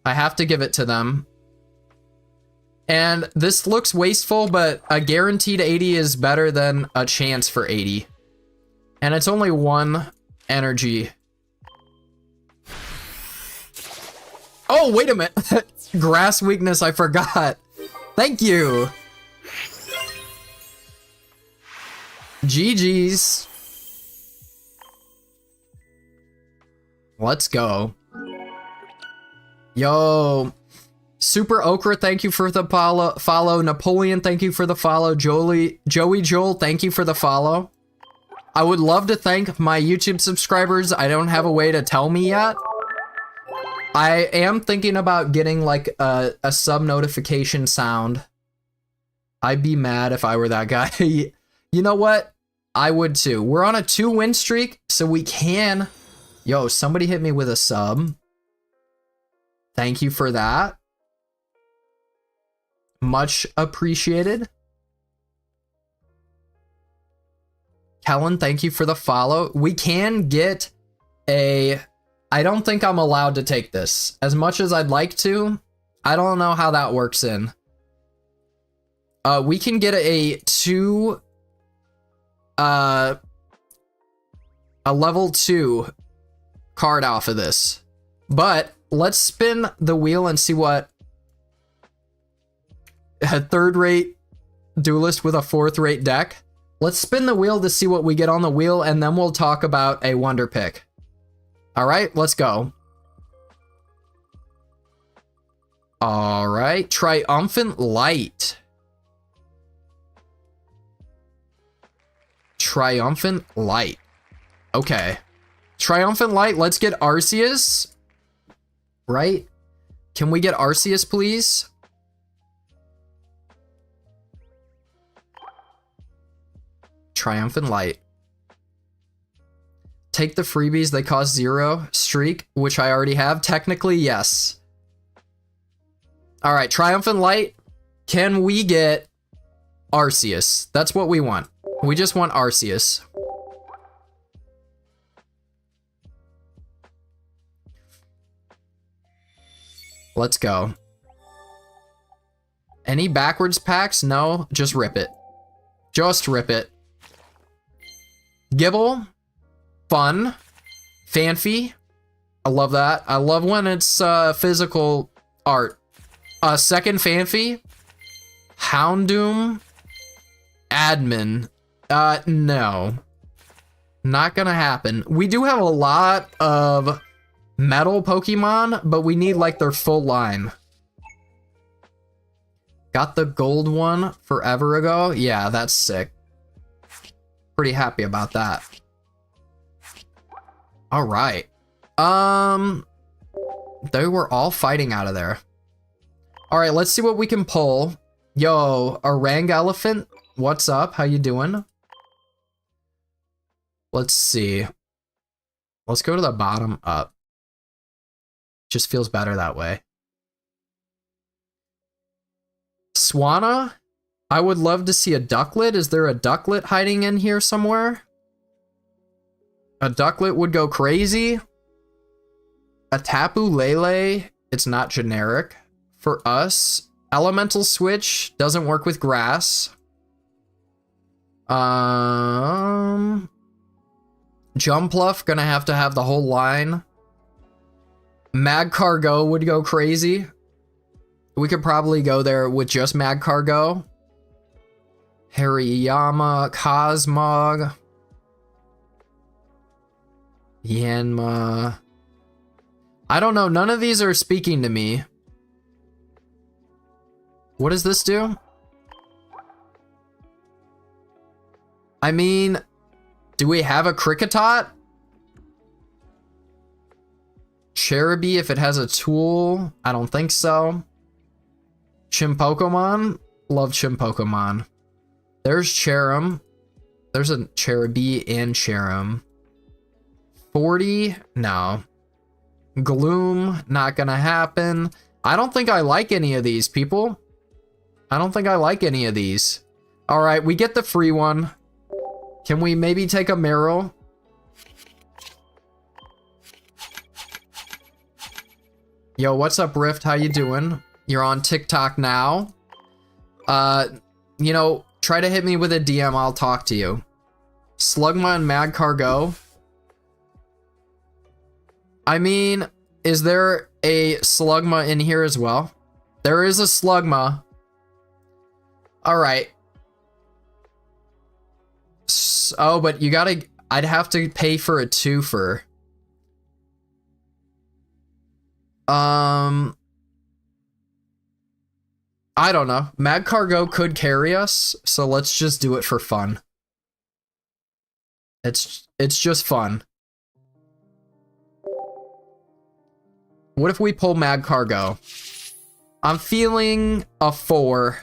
I have to give it to them. And this looks wasteful, but a guaranteed 80 is better than a chance for 80. And it's only 1 energy. Oh, wait a minute. Grass weakness, I forgot. Thank you. GG's. Let's go. Yo, Super Okra, thank you for the follow. Napoleon, thank you for the follow. Joey Joel, thank you for the follow. I would love to thank my YouTube subscribers. I don't have a way to tell me yet. I am thinking about getting like a sub notification sound. I'd be mad if I were that guy. You know what? I would too. We're on a 2-win streak, so we can. Yo, somebody hit me with a sub. Thank you for that. Much appreciated. Kellen, thank you for the follow. We can get a... I don't think I'm allowed to take this. As much as I'd like to, I don't know how that works in. We can get a level 2 card off of this. But let's spin the wheel and see what a 3rd-rate duelist with a 4th-rate deck. Let's spin the wheel to see what we get on the wheel, and then we'll talk about a wonder pick. All right, let's go. All right, Triumphant Light. Triumphant Light. Okay. Triumphant Light, let's get Arceus. Right? Can we get Arceus, please? Triumphant Light. Take the freebies, they cost 0. Streak, which I already have. Technically, yes. Alright, Triumphant Light. Can we get Arceus? That's what we want. We just want Arceus. Let's go. Any backwards packs? No, just rip it. Just rip it. Gibble. Fun. Fanfy. I love that. I love when it's physical art. Second Fanfy. Houndoom. Admin. No. Not gonna happen. We do have a lot of metal Pokemon, but we need like their full line. Got the gold one forever ago. Yeah, that's sick. Pretty happy about that. All right. They were all fighting out of there. All right, let's see what we can pull. Yo, Orang Elephant, what's up? How you doing? Let's see. Let's go to the bottom up. Just feels better that way. Swanna, I would love to see a Ducklet. Is there a Ducklet hiding in here somewhere? A Ducklet would go crazy. A Tapu Lele, it's not generic. For us, Elemental Switch doesn't work with grass. Jumpluff, gonna have to have the whole line. Magcargo would go crazy. We could probably go there with just Magcargo. Hariyama, Cosmog. Yanma. I don't know, none of these are speaking to me. What does this do? I mean, do we have a Kricketot? Cherubi, if it has a tool? I don't think so. Chimpokemon? Love Chimpokemon. There's Cherum. There's a Cherubi and Cherum. 40? No. Gloom? Not gonna happen. I don't think I like any of these, people. I don't think I like any of these. Alright, we get the free one. Can we maybe take a Meryl? Yo, what's up, Rift? How you doing? You're on TikTok now. You know, try to hit me with a DM, I'll talk to you. Slugma and Magcargo. I mean, is there a Slugma in here as well? There is a Slugma. Alright. Oh, but you gotta... I'd have to pay for a twofer. I don't know. Magcargo could carry us, so let's just do it for fun. It's just fun. What if we pull Magcargo? I'm feeling a 4.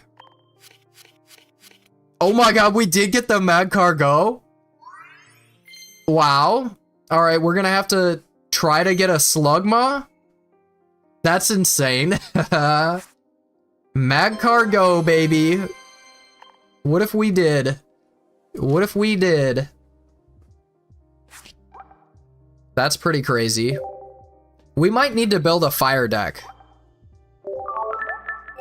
Oh my god, we did get the Magcargo? Wow. Alright, we're gonna have to try to get a Slugma? That's insane. Magcargo, baby. What if we did? What if we did? That's pretty crazy. We might need to build a fire deck.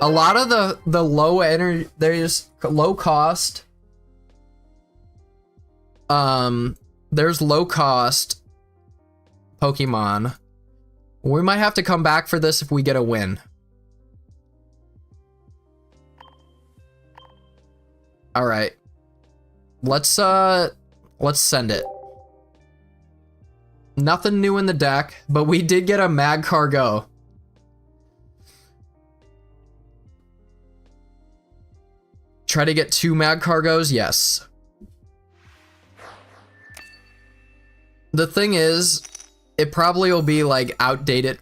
A lot of the low energy, there's low cost. There's low cost Pokemon. We might have to come back for this if we get a win. All right. Let's send it. Nothing new in the deck, but we did get a Magcargo. Try to get 2 Magcargos? Yes. The thing is, it probably will be like outdated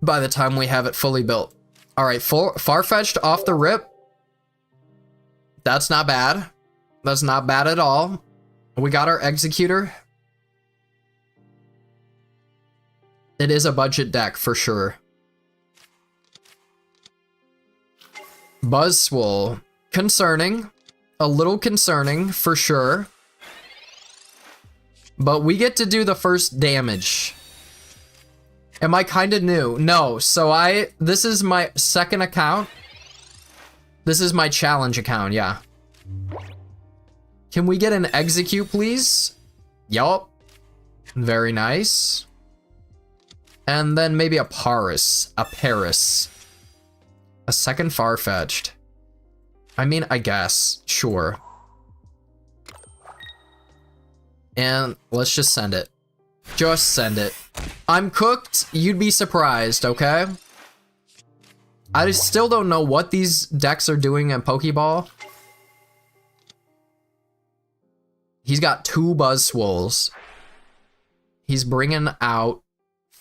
by the time we have it fully built. All right, Farfetch'd off the rip. That's not bad. That's not bad at all. We got our Executor. It is a budget deck for sure. Buzzwole. Concerning. A little concerning for sure. But we get to do the first damage. Am I kind of new? No. So this is my second account. This is my challenge account, yeah. Can we get an execute, please? Yup. Very nice. And then maybe a Paris. A Paris. A second Farfetch'd. I mean, I guess. Sure. And let's just send it. Just send it. I'm cooked. You'd be surprised, okay? I still don't know what these decks are doing in Pokeball. He's got 2 Buzzwoles. He's bringing out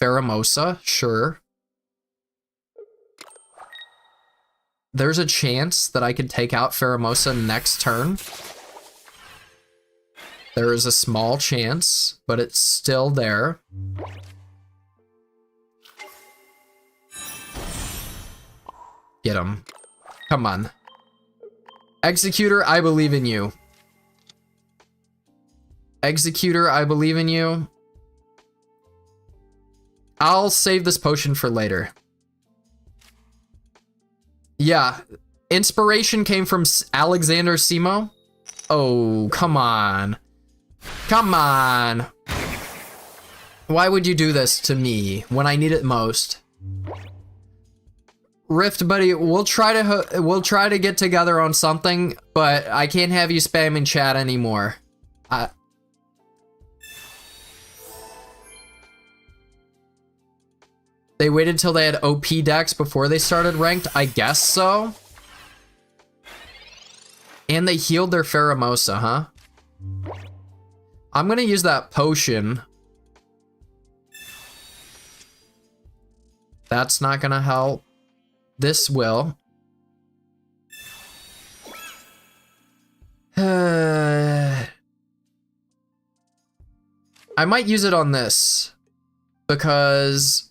Pheromosa, sure. There's a chance that I could take out Pheromosa next turn. There is a small chance, but it's still there. Get him. Come on. Executor, I believe in you. Executor, I believe in you. I'll save this potion for later. Yeah. Inspiration came from Alexander Simo. Oh, come on. Come on. Why would you do this to me when I need it most? Rift buddy, we'll try to get together on something, but I can't have you spamming chat anymore. They waited till they had OP decks before they started ranked? I guess so. And they healed their Pheromosa, huh? I'm gonna use that potion. That's not gonna help. This will. I might use it on this. Because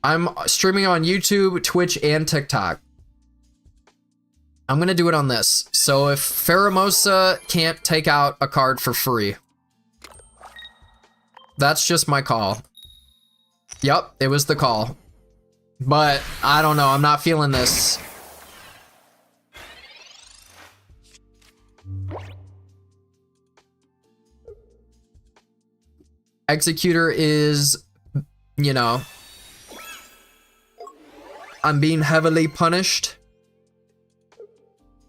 I'm streaming on YouTube, Twitch, and TikTok. I'm gonna do it on this. So if Pheromosa can't take out a card for free, that's just my call. Yup, it was the call. But I don't know, I'm not feeling this. Executor is, you know, I'm being heavily punished.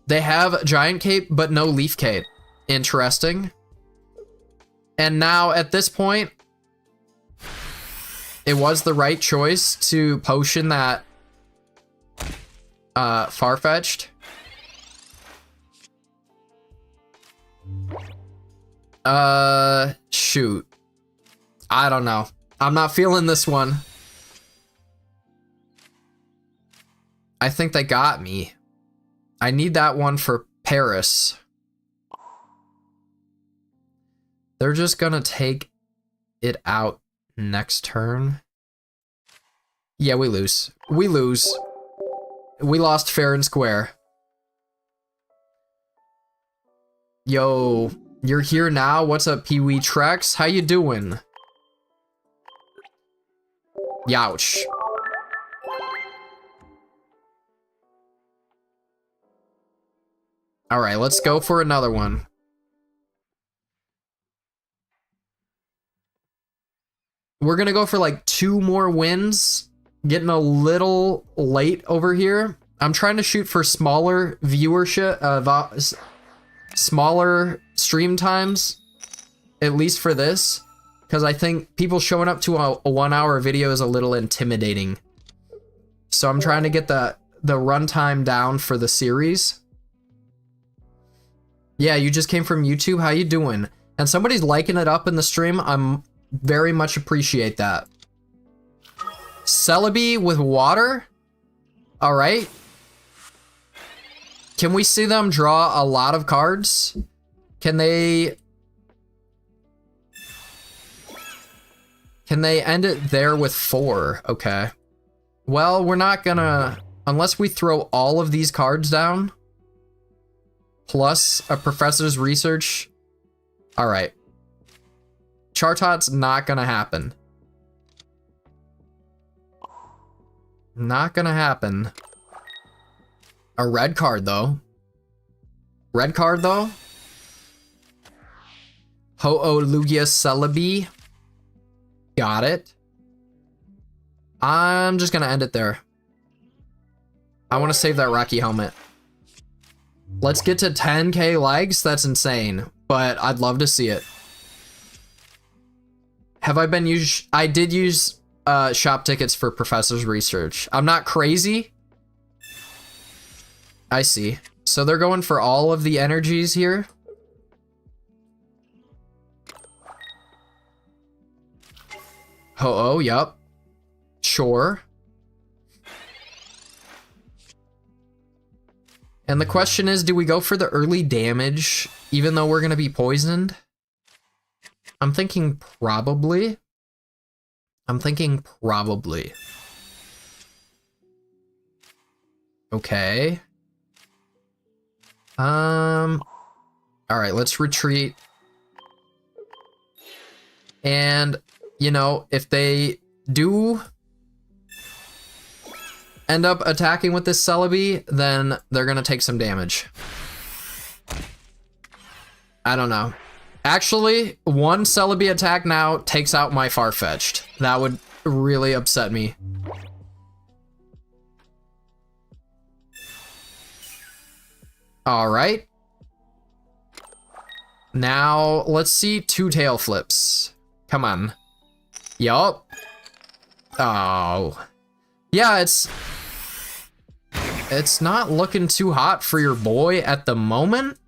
They have Giant Cape, but no Leaf Cape. Interesting. And now, at this point, it was the right choice to potion that Farfetch'd. Shoot. I don't know. I'm not feeling this one. I think they got me. I need that one for Paris. They're just gonna take it out next turn. Yeah, we lose. We lose. We lost fair and square. Yo, you're here now? What's up, Pee-wee Trex? How you doing? Youch. Alright, let's go for another one. We're gonna go for like 2 more wins. Getting a little late over here. I'm trying to shoot for smaller viewership, smaller stream times, at least for this. Because I think people showing up to a 1-hour video is a little intimidating. So I'm trying to get the runtime down for the series. Yeah, you just came from YouTube. How you doing? And somebody's liking it up in the stream. I'm very much appreciate that. Celebi with water? All right. Can we see them draw a lot of cards? Can they end it there with 4? Okay. Well, we're not gonna, unless we throw all of these cards down, plus a professor's research. All right. Chartot's not gonna happen. Not gonna happen. A red card, though. Red card, though. Ho-Oh-Lugia Celebi. Got it. I'm just gonna end it there. I want to save that Rocky helmet. Let's get to 10k likes. That's insane, but I'd love to see it. Have I been used? I did use shop tickets for professor's research. I'm not crazy. I see. So they're going for all of the energies here. Oh, yup. Sure. And the question is, do we go for the early damage, even though we're gonna be poisoned? I'm thinking probably. Okay. Alright, let's retreat. And, you know, if they do end up attacking with this Celebi, then they're gonna take some damage. I don't know. Actually, one Celebi attack now takes out my Farfetch'd. That would really upset me. Alright. Now, let's see 2 tail flips. Come on. Yup. Oh. Yeah, it's not looking too hot for your boy at the moment.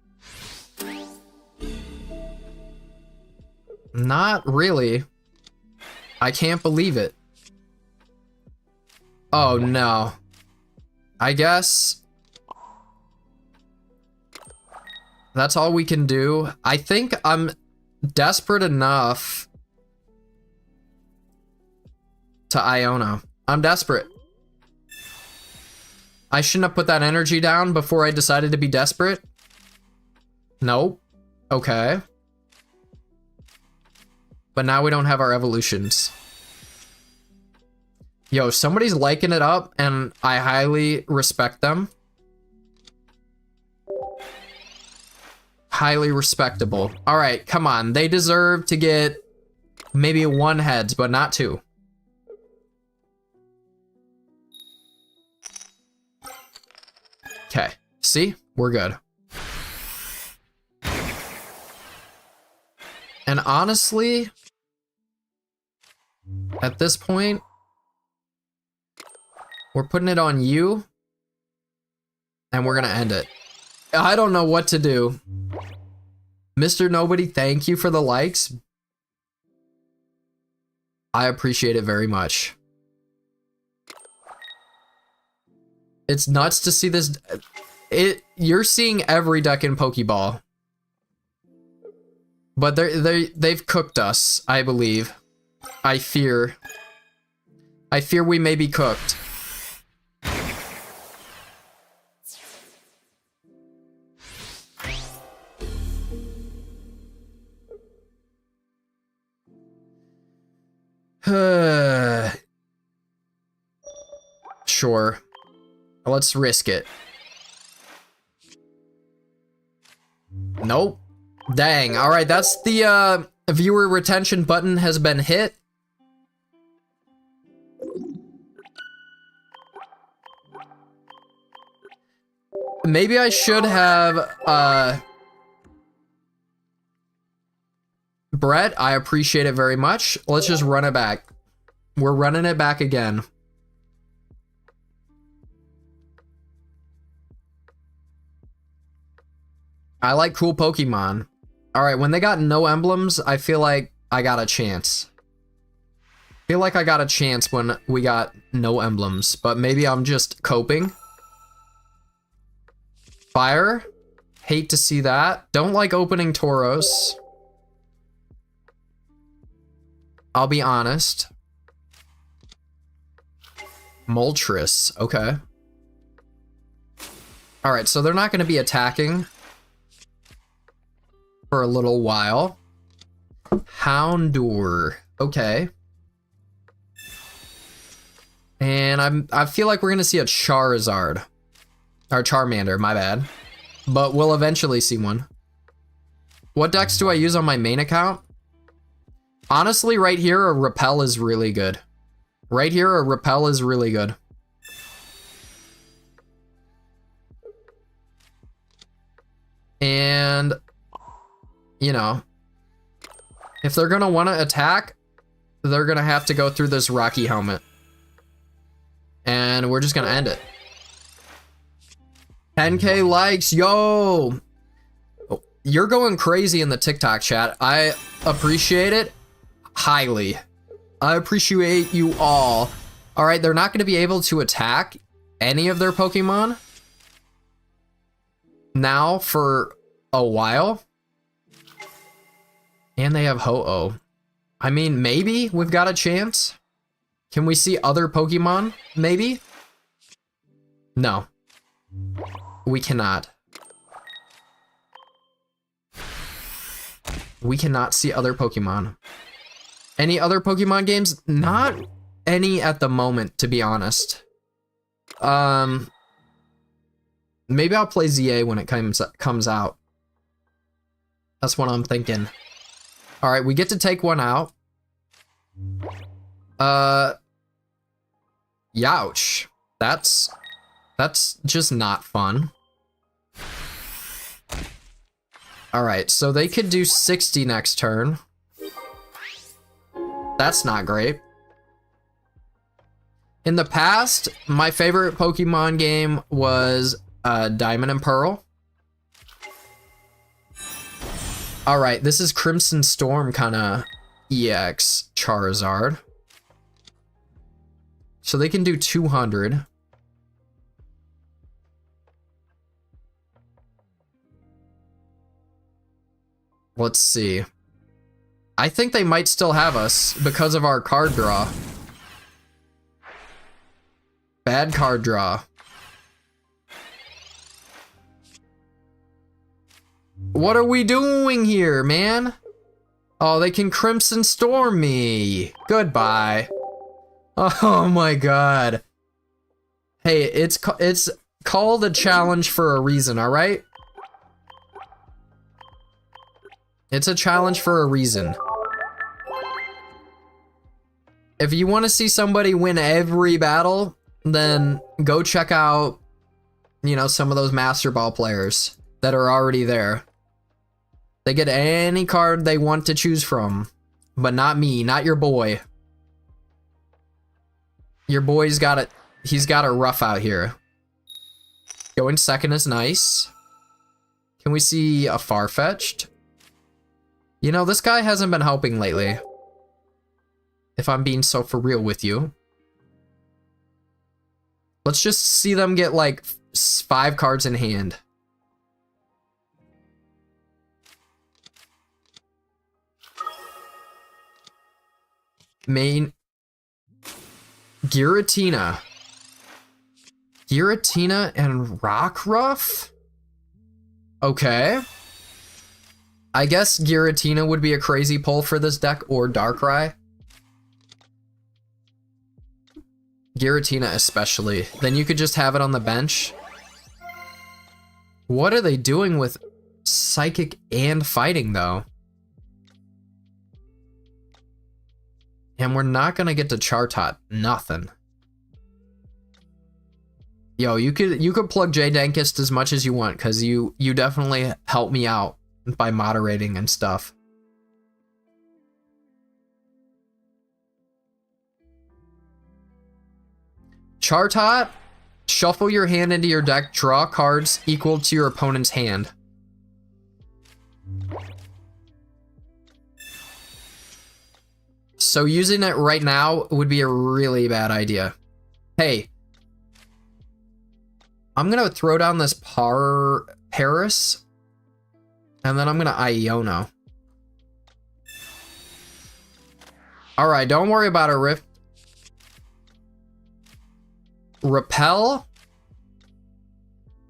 Not really. I can't believe it. Oh no. I guess that's all we can do. I think I'm desperate enough to Iona. I'm desperate. I shouldn't have put that energy down before I decided to be desperate. Nope. Okay. But now we don't have our evolutions. Yo, somebody's liking it up, and I highly respect them. Highly respectable. All right, come on. They deserve to get maybe 1 heads, but not 2. Okay, see? We're good. And honestly, at this point, we're putting it on you, and we're gonna end it. I don't know what to do. Mr. Nobody, thank you for the likes. I appreciate it very much. It's nuts to see this. You're seeing every deck in Pokeball. But they've cooked us, I believe. I fear we may be cooked. Sure. Let's risk it. Nope. Dang. All right, that's the viewer retention button has been hit. Maybe I should have Brett, I appreciate it very much. Let's just run it back. We're running it back again. I like cool Pokemon. All right, when they got no emblems, I feel like I got a chance. Feel like I got a chance when we got no emblems, but maybe I'm just coping. Fire. Hate to see that. Don't like opening Tauros. I'll be honest. Moltres. Okay. Alright, so they're not going to be attacking for a little while. Houndour. Okay. And I feel like we're going to see a Charizard. Or Charmander, my bad. But we'll eventually see one. What decks do I use on my main account? Honestly, right here, a Repel is really good. Right here, a Repel is really good. And, you know, if they're going to want to attack, they're going to have to go through this Rocky Helmet. And we're just going to end it. 10K likes, yo! You're going crazy in the TikTok chat. I appreciate it highly. I appreciate you all. All right, they're not going to be able to attack any of their Pokemon now for a while. And they have Ho-Oh. I mean, maybe we've got a chance. Can we see other Pokemon? Maybe? No. We cannot. We cannot see other Pokemon. Any other Pokemon games? Not any at the moment, to be honest. Maybe I'll play ZA when it comes out. That's what I'm thinking. All right, we get to take one out. Youch. That's just not fun. All right, so they could do 60 next turn. That's not great. In the past, my favorite Pokemon game was Diamond and Pearl. All right, this is Crimson Storm kind of EX Charizard. So they can do 200. Let's see. I think they might still have us because of our card draw. Bad card draw. What are we doing here, man? Oh, they can Crimson Storm me. Goodbye. Oh my god. Hey, it's called a challenge for a reason, all right? It's a challenge for a reason. If you want to see somebody win every battle, then go check out, you know, some of those Master Ball players that are already there. They get any card they want to choose from, but not me, not your boy. Your boy's got it. He's got a rough out here. Going second is nice. Can we see a Farfetch'd? You know, this guy hasn't been helping lately. If I'm being so for real with you. Let's just see them get like 5 cards in hand. Main Giratina. Giratina and Rockruff? Okay. I guess Giratina would be a crazy pull for this deck, or Darkrai. Giratina especially. Then you could just have it on the bench. What are they doing with Psychic and Fighting, though? And we're not gonna get to Chartot. Nothing. Yo, you could plug J Dankist as much as you want, because you definitely help me out by moderating and stuff. Chartot, shuffle your hand into your deck, draw cards equal to your opponent's hand. So using it right now would be a really bad idea. Hey. I'm gonna throw down this Paris. And then I'm gonna Iono. Alright, don't worry about it, Rift. Repel?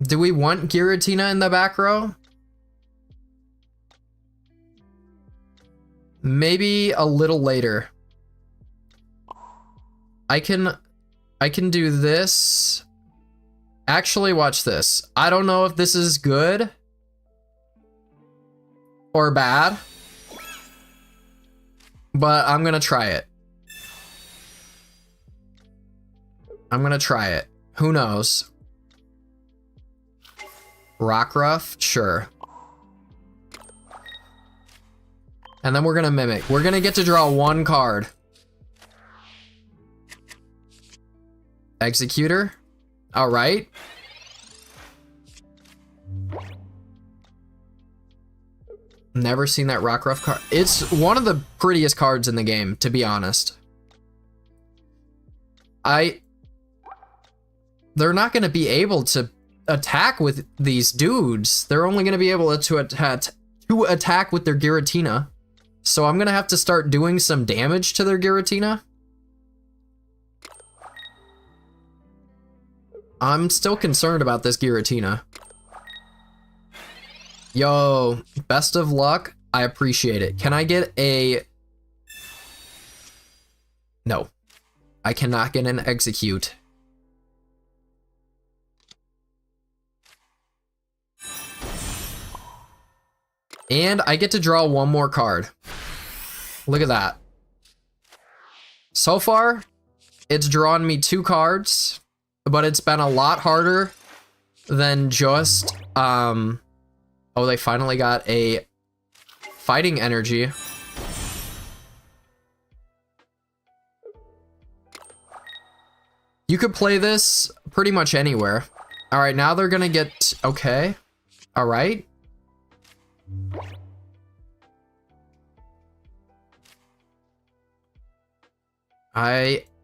Do we want Giratina in the back row? Maybe a little later. I can do this. Actually, watch this. I don't know if this is good or bad, but I'm gonna try it. I'm gonna try it. Who knows? Rockruff? Sure. And then we're gonna Mimic. We're gonna get to draw one card. Executor? Alright. Never seen that Rockruff card. It's one of the prettiest cards in the game, to be honest. They're not gonna be able to attack with these dudes. They're only gonna be able to attack with their Giratina. So I'm gonna have to start doing some damage to their Giratina. I'm still concerned about this Giratina. Yo, best of luck. I appreciate it. Can I get a... No. I cannot get an execute. And I get to draw one more card. Look at that. So far, it's drawn me 2 cards, but it's been a lot harder than just, oh, they finally got a fighting energy. You could play this pretty much anywhere. All right, now they're gonna get, okay. All right.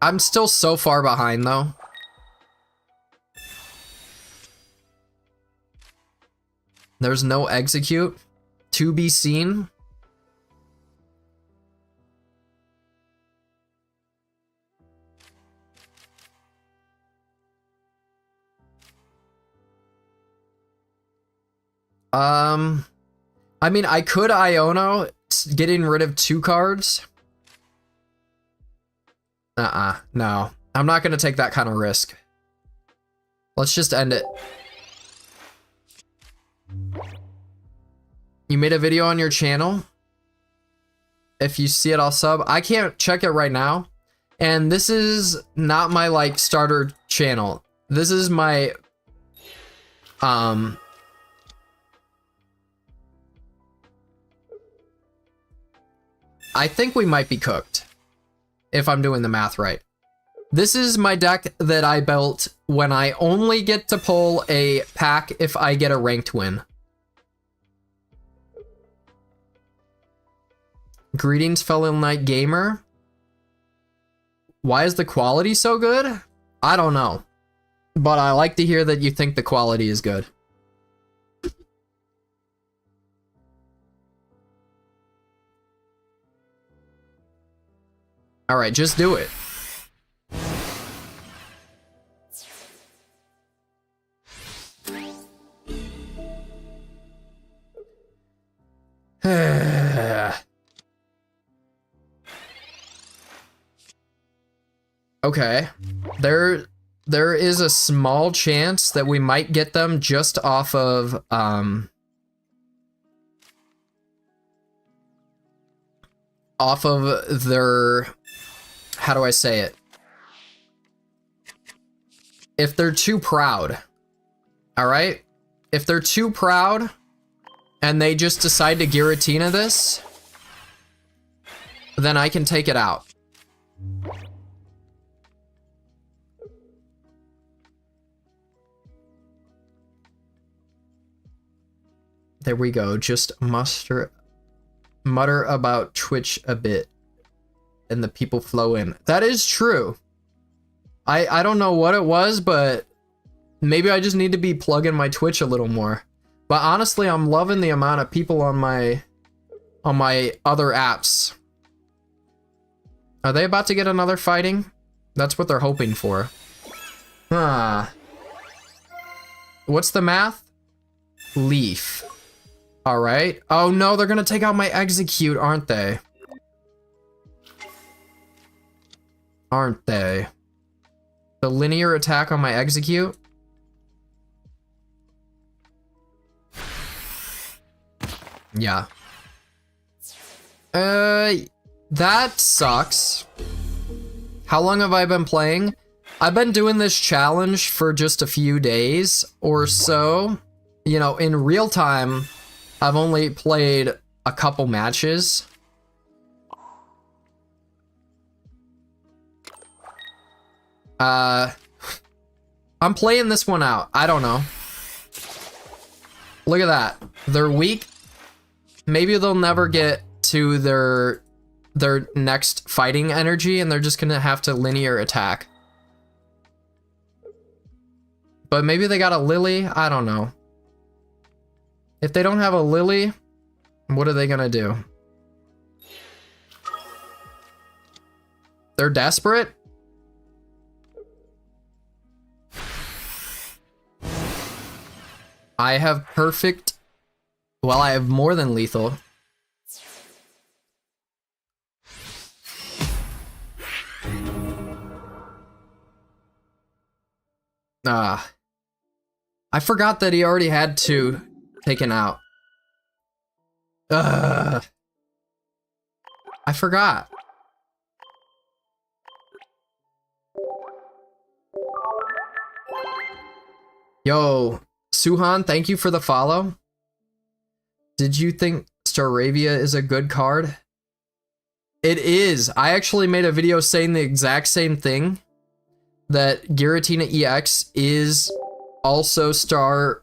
I'm still so far behind though. There's no execute to be seen. I mean, I could Iono, getting rid of 2 cards. No. I'm not gonna take that kind of risk. Let's just end it. You made a video on your channel? If you see it, I'll sub. I can't check it right now. And this is not my, like, starter channel. This is my, I think we might be cooked, if I'm doing the math right. This is my deck that I built when I only get to pull a pack if I get a ranked win. Greetings, fellow night gamer. Why is the quality so good? I don't know. But I like to hear that you think the quality is good. All right, just do it. Okay. There is a small chance that we might get them just off of their, how do I say it? If they're too proud. All right? If they're too proud and they just decide to Giratina this, then I can take it out. There we go. Just mutter about Twitch a bit. and the people flow in. That is true. I don't know what it was, but maybe I just need to be plugging my Twitch a little more. But honestly, I'm loving the amount of people on my other apps. Are they about to get another fighting? That's what they're hoping for. Huh. What's the math? Leaf. Alright. Oh no, they're gonna take out my execute, aren't they? Aren't they? The linear attack on my execute? Yeah. That sucks. How long have I been playing? I've been doing this challenge for just a few days or so. You know, in real time, I've only played a couple matches. I'm playing this one out. I don't know. Look at that. They're weak. Maybe they'll never get to their next fighting energy and they're just gonna have to linear attack. But maybe they got a Lily? I don't know. If they don't have a Lily, what are they gonna do? They're desperate? I have perfect... Well, I have more than lethal. I forgot that he already had two taken out. I forgot. Yo, Suhan, thank you for the follow. Did you think Staravia is a good card? It is. I actually made a video saying the exact same thing. That Giratina EX is also Staravia.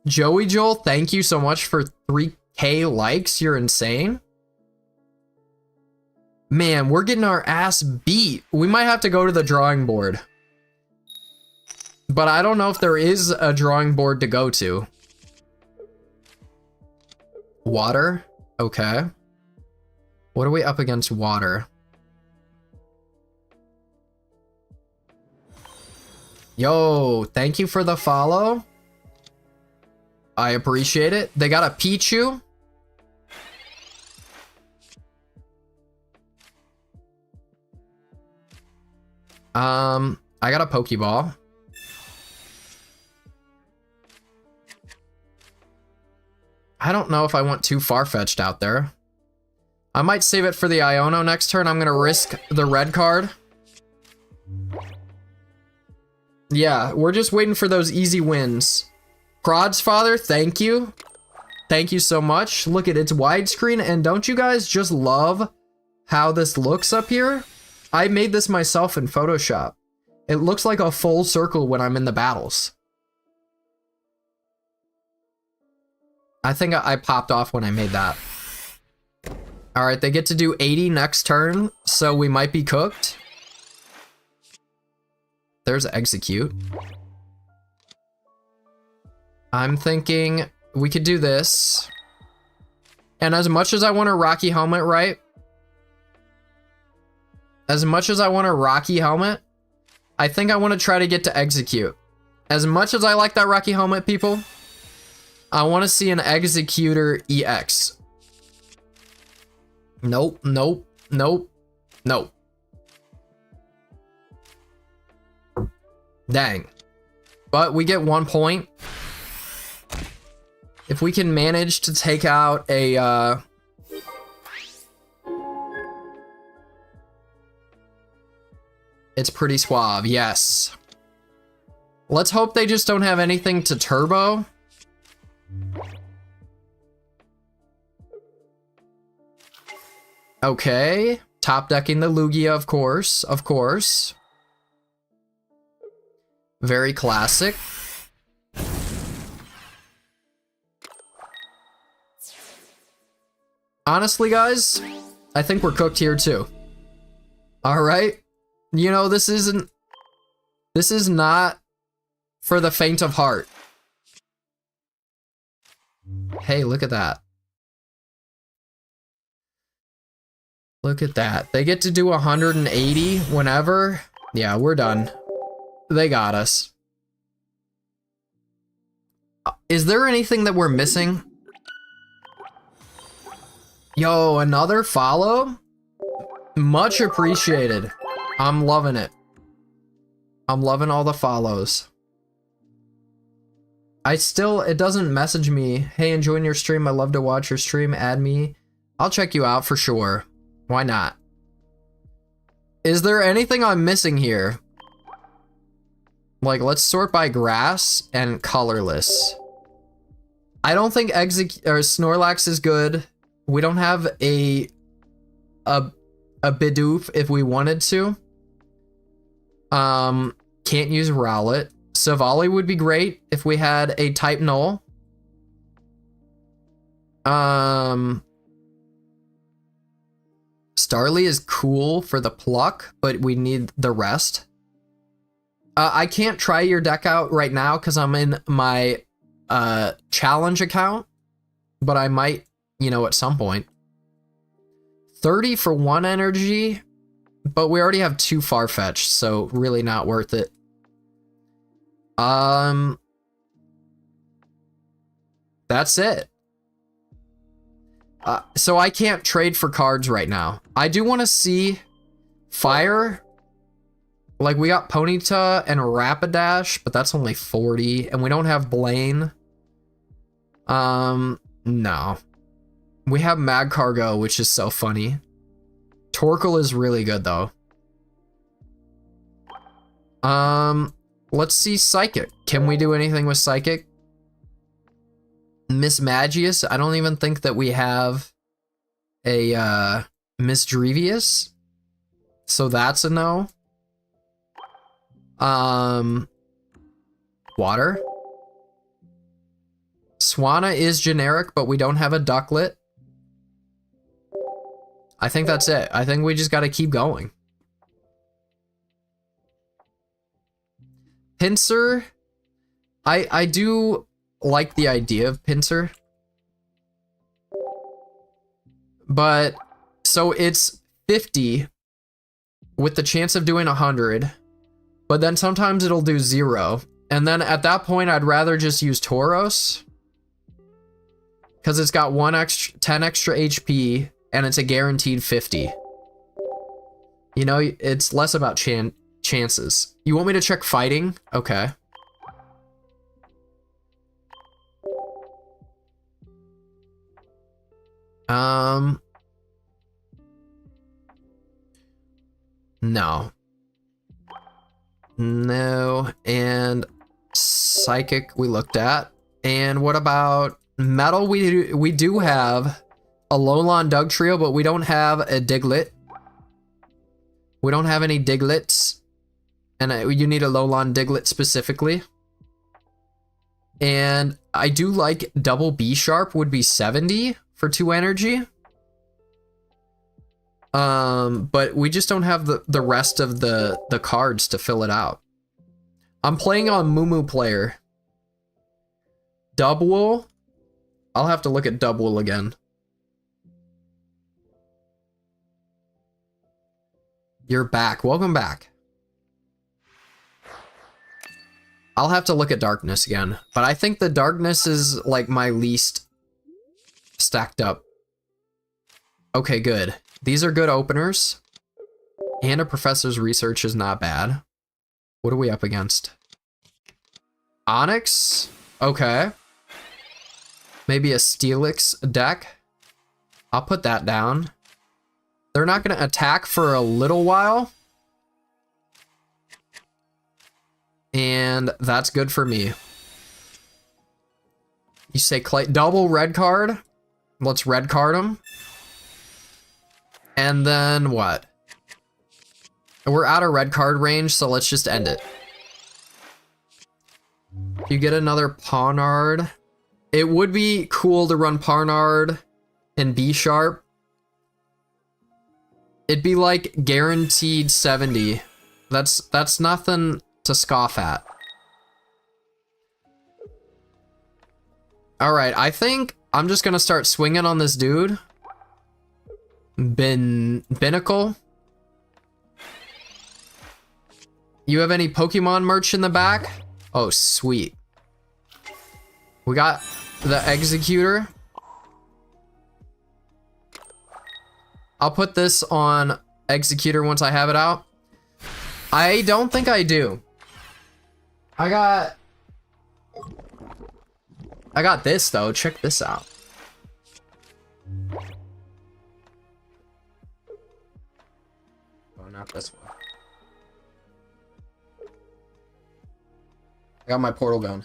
Joey Joel, thank you so much for 3K likes. You're insane. Man, we're getting our ass beat. We might have to go to the drawing board. But I don't know if there is a drawing board to go to. Water? Okay. What are we up against water? Yo, thank you for the follow. I appreciate it. They got a Pichu. I got a Pokeball. I don't know if I want too far-fetched out there. I might save it for the Iono next turn. I'm gonna risk the red card. Yeah, we're just waiting for those easy wins. Prod's father, thank you. Thank you so much. Look at it's widescreen, and don't you guys just love how this looks up here? I made this myself in Photoshop. It looks like a full circle when I'm in the battles. I think I popped off when I made that. Alright, they get to do 80 next turn, so we might be cooked. There's execute. I'm thinking we could do this. And as much as I want a Rocky Helmet, right? As much as I want a Rocky Helmet, I think I want to try to get to execute. As much as I like that Rocky Helmet, people, I want to see an Executor EX. Nope, nope, nope, nope. Dang. But we get 1 point. If we can manage to take out a, it's pretty suave, yes. Let's hope they just don't have anything to turbo. Okay, top decking the Lugia, of course, of course. Very classic. Honestly, guys, I think we're cooked here too. All right. You know, this is not for the faint of heart. Hey, look at that. Look at that. They get to do 180 whenever. Yeah, we're done. They got us. Is there anything that we're missing? Yo, another follow? Much appreciated. I'm loving it. I'm loving all the follows. It doesn't message me. Hey, enjoying your stream. I love to watch your stream. Add me. I'll check you out for sure. Why not? Is there anything I'm missing here? Like, let's sort by grass and colorless. I don't think Snorlax is good. We don't have a Bidoof if we wanted to. Can't use Rowlet. Savali would be great if we had a type null. Starly is cool for the pluck, but we need the rest. I can't try your deck out right now because I'm in my challenge account, but I might, you know, at some point. 30 for 1 energy, but we already have 2 Farfetch'd, so really not worth it. That's it. So I can't trade for cards right now. I do want to see Fire. Like, we got Ponyta and Rapidash, but that's only 40, and we don't have Blaine. No. We have Magcargo, which is so funny. Torkoal is really good, though. Let's see Psychic. Can we do anything with Psychic? Miss Magius, I don't even think that we have a Miss Drevius. So that's a no. Water. Swanna is generic, but we don't have a Ducklet. I think that's it. I think we just got to keep going. Pinsir. I do like the idea of Pinsir. But, so it's 50 with the chance of doing 100. But then sometimes it'll do 0. And then at that point, I'd rather just use Tauros. Because it's got 10 extra HP, and it's a guaranteed 50. You know, it's less about chances. You want me to check fighting? Okay. No. No, and Psychic we looked at. And what about Metal? We do have a Alolan Dugtrio, but we don't have a Diglett. We don't have any Diglets. And you need a Alolan Diglett specifically. And I do like double B Sharp would be 70 for 2 energy. But we just don't have the rest of the cards to fill it out. I'm playing on Moo Player. Dubwool. I'll have to look at Dubwool again. You're back. Welcome back. I'll have to look at Darkness again. But I think the Darkness is like my least stacked up. Okay, good. These are good openers. And a Professor's Research is not bad. What are we up against? Onyx? Okay. Maybe a Steelix deck. I'll put that down. They're not going to attack for a little while. And that's good for me. You say double red card? Let's red card them. And then what? We're out of red card range, so let's just end it. You get another Pawnard. It would be cool to run Parnard in B sharp, it'd be like guaranteed 70. That's nothing to scoff at. All right, I think I'm just gonna start swinging on this dude. Binnacle. You have any Pokemon merch in the back? Oh, sweet. We got the Executor. I'll put this on Executor once I have it out. I don't think I do. I got this though. Check this out. Oh, not this one. I got my portal gun.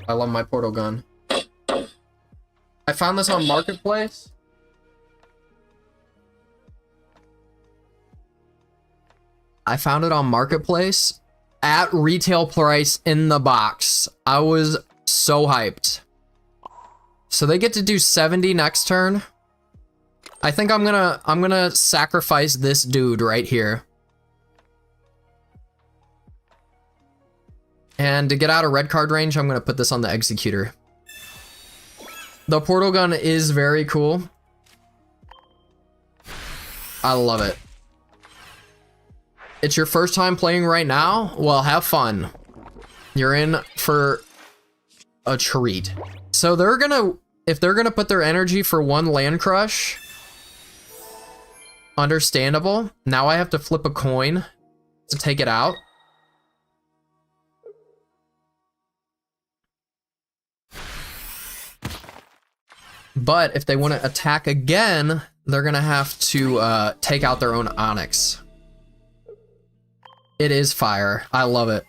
I love my portal gun. I found this on Marketplace. I found it on Marketplace at retail price in the box. I was so hyped. So they get to do 70 next turn. I think I'm gonna sacrifice this dude right here. And to get out of red card range, I'm gonna put this on the Executor. The portal gun is very cool. I love it. It's your first time playing right now? Well, have fun. You're in for a treat. So if they're gonna put their energy for one Land Crush, understandable. Now I have to flip a coin to take it out. But if they want to attack again, they're gonna have to take out their own Onix. It is fire. I love it.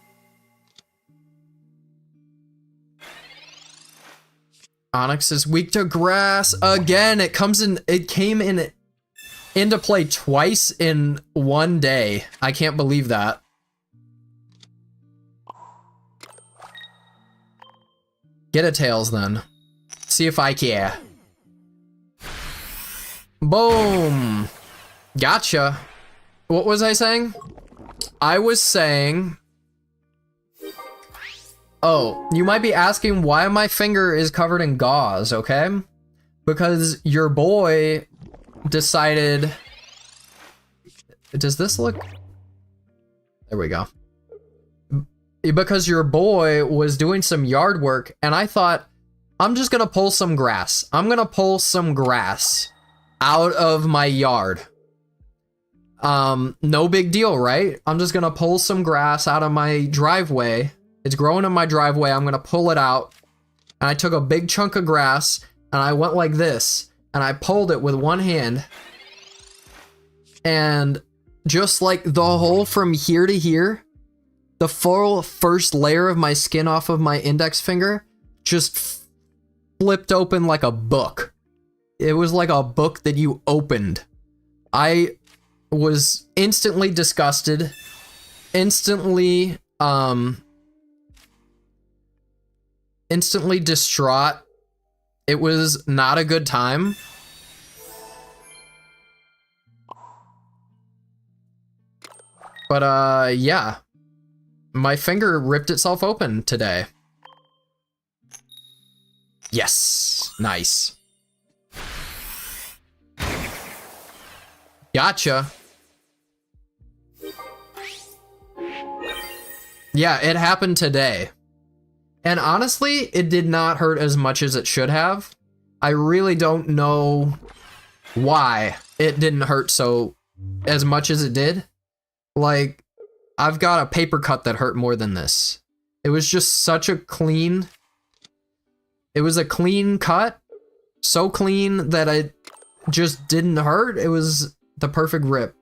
Onix is weak to grass again. It came into play twice in one day. I can't believe that. Get a Tails then. See if I care. Boom. Gotcha. What was I saying? I was saying... Oh, you might be asking why my finger is covered in gauze, okay? Because your boy decided... Does this look... There we go. Because your boy was doing some yard work, and I thought, I'm just gonna pull some grass. I'm gonna pull some grass out of my yard. No big deal, right? I'm just gonna pull some grass out of my driveway. It's growing in my driveway. I'm gonna pull it out. And I took a big chunk of grass and I went like this and I pulled it with one hand. And just like the hole from here to here, the full first layer of my skin off of my index finger just flipped open like a book. It was like a book that you opened. I was instantly disgusted, instantly distraught. It was not a good time. But yeah, my finger ripped itself open today. Yes, nice. Gotcha. Yeah, it happened today. And honestly, it did not hurt as much as it should have. I really don't know why it didn't hurt so as much as it did. Like, I've got a paper cut that hurt more than this. It was just such a clean... It was a clean cut. So clean that it just didn't hurt. It was the perfect rip.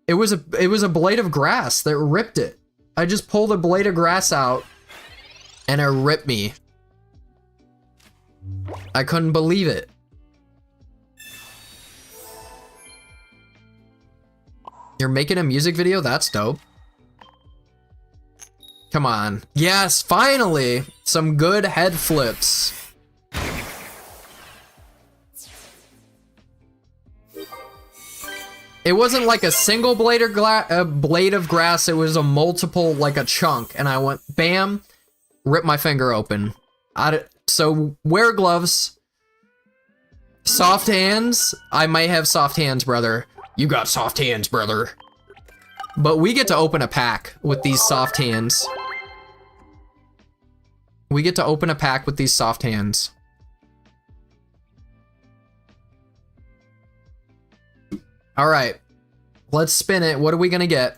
It was a blade of grass that ripped it. I just pulled a blade of grass out and it ripped me. I couldn't believe it. You're making a music video? That's dope. Come on. Yes, finally! Some good head flips. It wasn't like a single blade of grass, it was a multiple, like a chunk. And I went, bam, rip my finger open. So wear gloves. Soft hands. I might have soft hands, brother. You got soft hands, brother. But we get to open a pack with these soft hands. We get to open a pack with these soft hands. All right, let's spin it. What are we gonna get?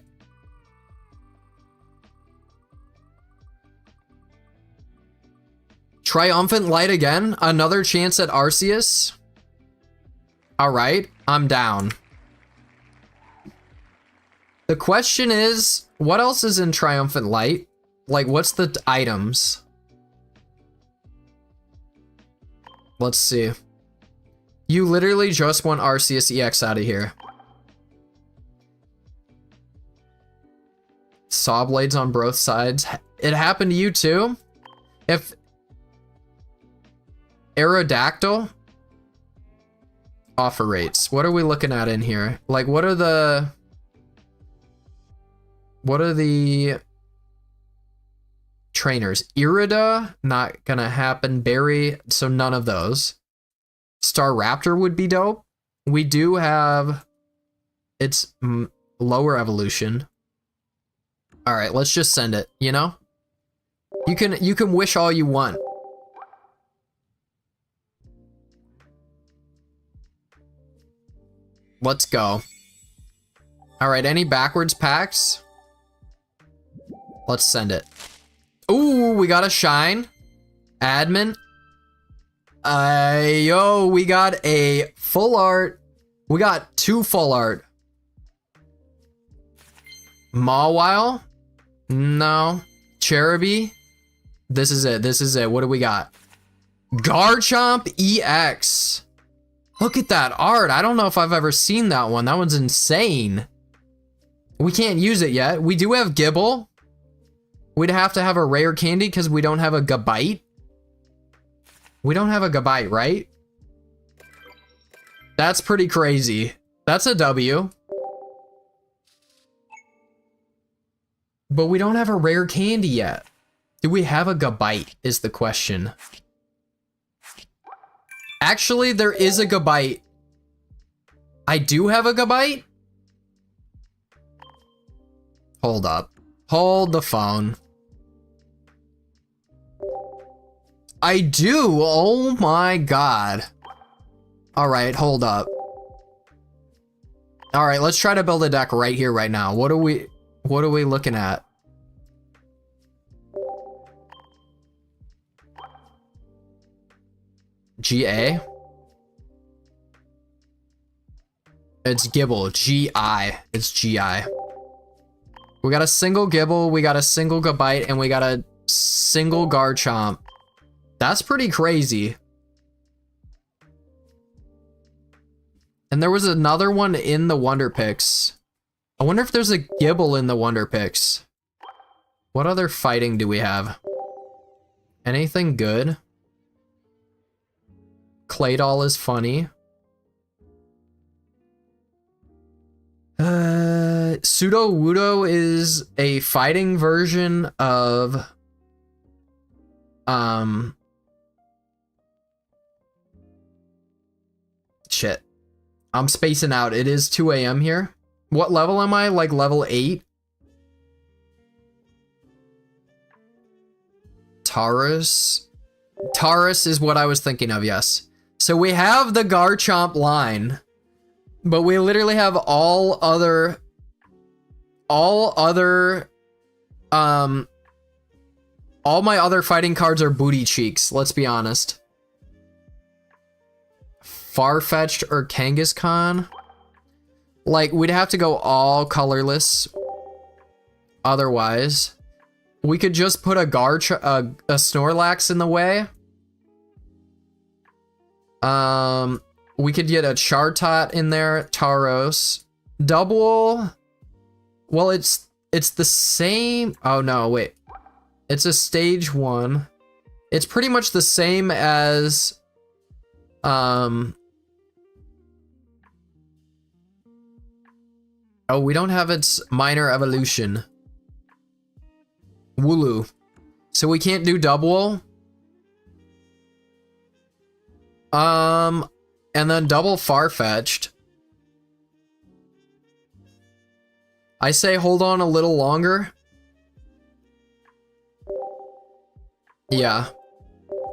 Triumphant Light again? Another chance at Arceus? All right, I'm down. The question is, what else is in Triumphant Light? Like, what's the items? Let's see. You literally just want Arceus EX out of here. Saw blades on both sides. It happened to you too? If Aerodactyl offer rates. What are we looking at in here? Like, what are the trainers? Irida, not gonna happen. Berry, so none of those. Staraptor would be dope. We do have its lower evolution. All right, let's just send it, you know? You can wish all you want. Let's go. All right, any backwards packs? Let's send it. Ooh, we got a shine. Admin. Yo, we got a full art. We got 2 full art. Mawile? No. Cherubi? This is it. This is it. What do we got? Garchomp EX. Look at that art. I don't know if I've ever seen that one. That one's insane. We can't use it yet. We do have Gibble. We'd have to have a rare candy because we don't have a Gabite. We don't have a Gabite, right? That's pretty crazy. That's a W. But we don't have a rare candy yet. Do we have a Gabite is the question. Actually, there is a Gabite. I do have a Gabite? Hold up. Hold the phone. I do. Oh my god. All right, hold up. All right, let's try to build a deck right here, right now. What are we looking at? GA? It's Gibble. GI. It's GI. We got a single Gibble, we got a single Gabite, and we got a single Garchomp. That's pretty crazy. And there was another one in the Wonder Picks. I wonder if there's a Gibble in the Wonder Picks. What other fighting do we have? Anything good? Claydol is funny. Sudowoodo is a fighting version of shit. I'm spacing out. It is 2 a.m. here. What level am I? Like level 8? Taurus. Taurus is what I was thinking of, yes. So we have the Garchomp line, but we literally have all my other fighting cards are booty cheeks, let's be honest. Farfetch'd or Kangaskhan? Like, we'd have to go all colorless. Otherwise, we could just put a Snorlax in the way. We could get a Chartot in there, Tauros. Double. Well, it's the same. Oh no, wait. It's a stage 1. It's pretty much the same as oh, we don't have its minor evolution. Wooloo. So we can't do double. And then double Farfetch'd. I say hold on a little longer. Yeah.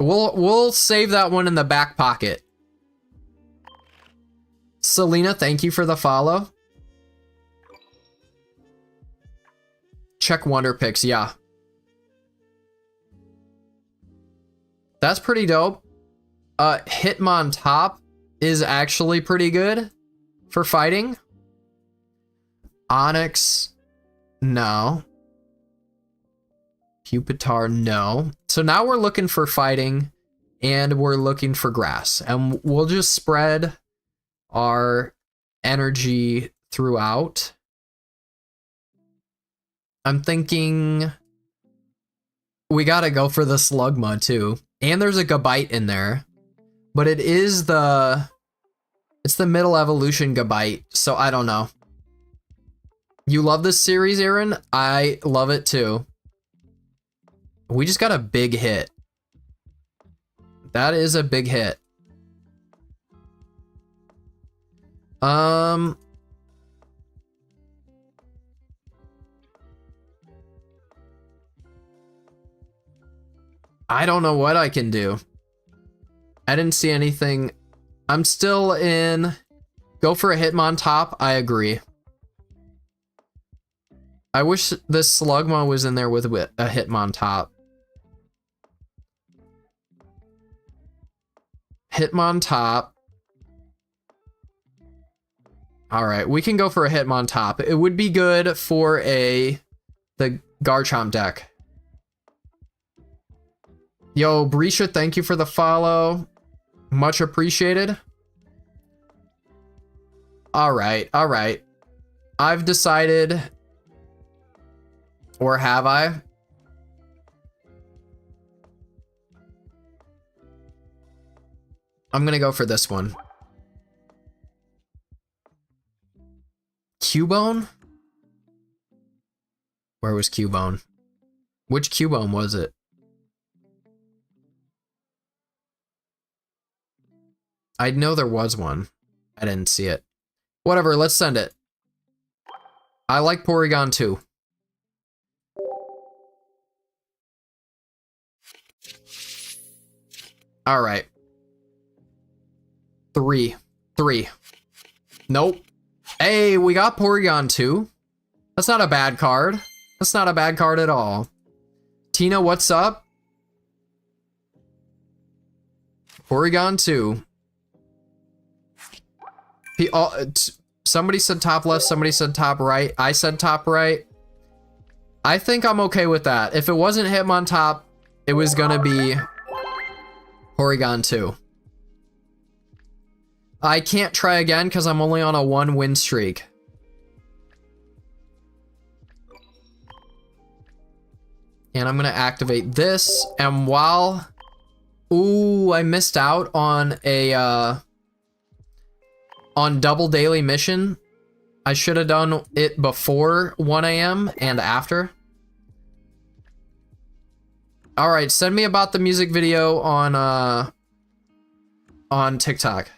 We'll save that one in the back pocket. Selena, thank you for the follow. Check Wonder Picks, yeah. That's pretty dope. Hitmontop is actually pretty good for fighting. Onyx, no. Pupitar, no. So now we're looking for fighting and we're looking for grass. And we'll just spread our energy throughout. I'm thinking we gotta go for the Slugma too. And there's a Gabite in there. But it is it's the middle evolution Gabite, so I don't know. You love this series, Aaron? I love it too. We just got a big hit. That is a big hit. I don't know what I can do. I didn't see anything. I'm still in. Go for a Hitmontop. I agree. I wish this Slugma was in there with a Hitmontop. Hitmontop. All right, we can go for a Hitmontop. It would be good for the Garchomp deck. Yo, Brisha, thank you for the follow. Much appreciated. All right, all right. I've decided, or have I? I'm gonna go for this one. Cubone? Where was Cubone? Which Cubone was it? I know there was one. I didn't see it. Whatever, let's send it. I like Porygon too. All right. 3. Nope. Hey, we got Porygon too. That's not a bad card. That's not a bad card at all. Tina, what's up? Porygon 2. Somebody said top left, somebody said top right. I said top right. I think I'm okay with that. If it wasn't Hitmontop, it was gonna be Porygon 2. I can't try again because I'm only on a 1-win streak. And I'm gonna activate this, and while... Ooh, I missed out on a, on double daily mission. I should have done it before 1 AM and after. Alright, send me about the music video on TikTok.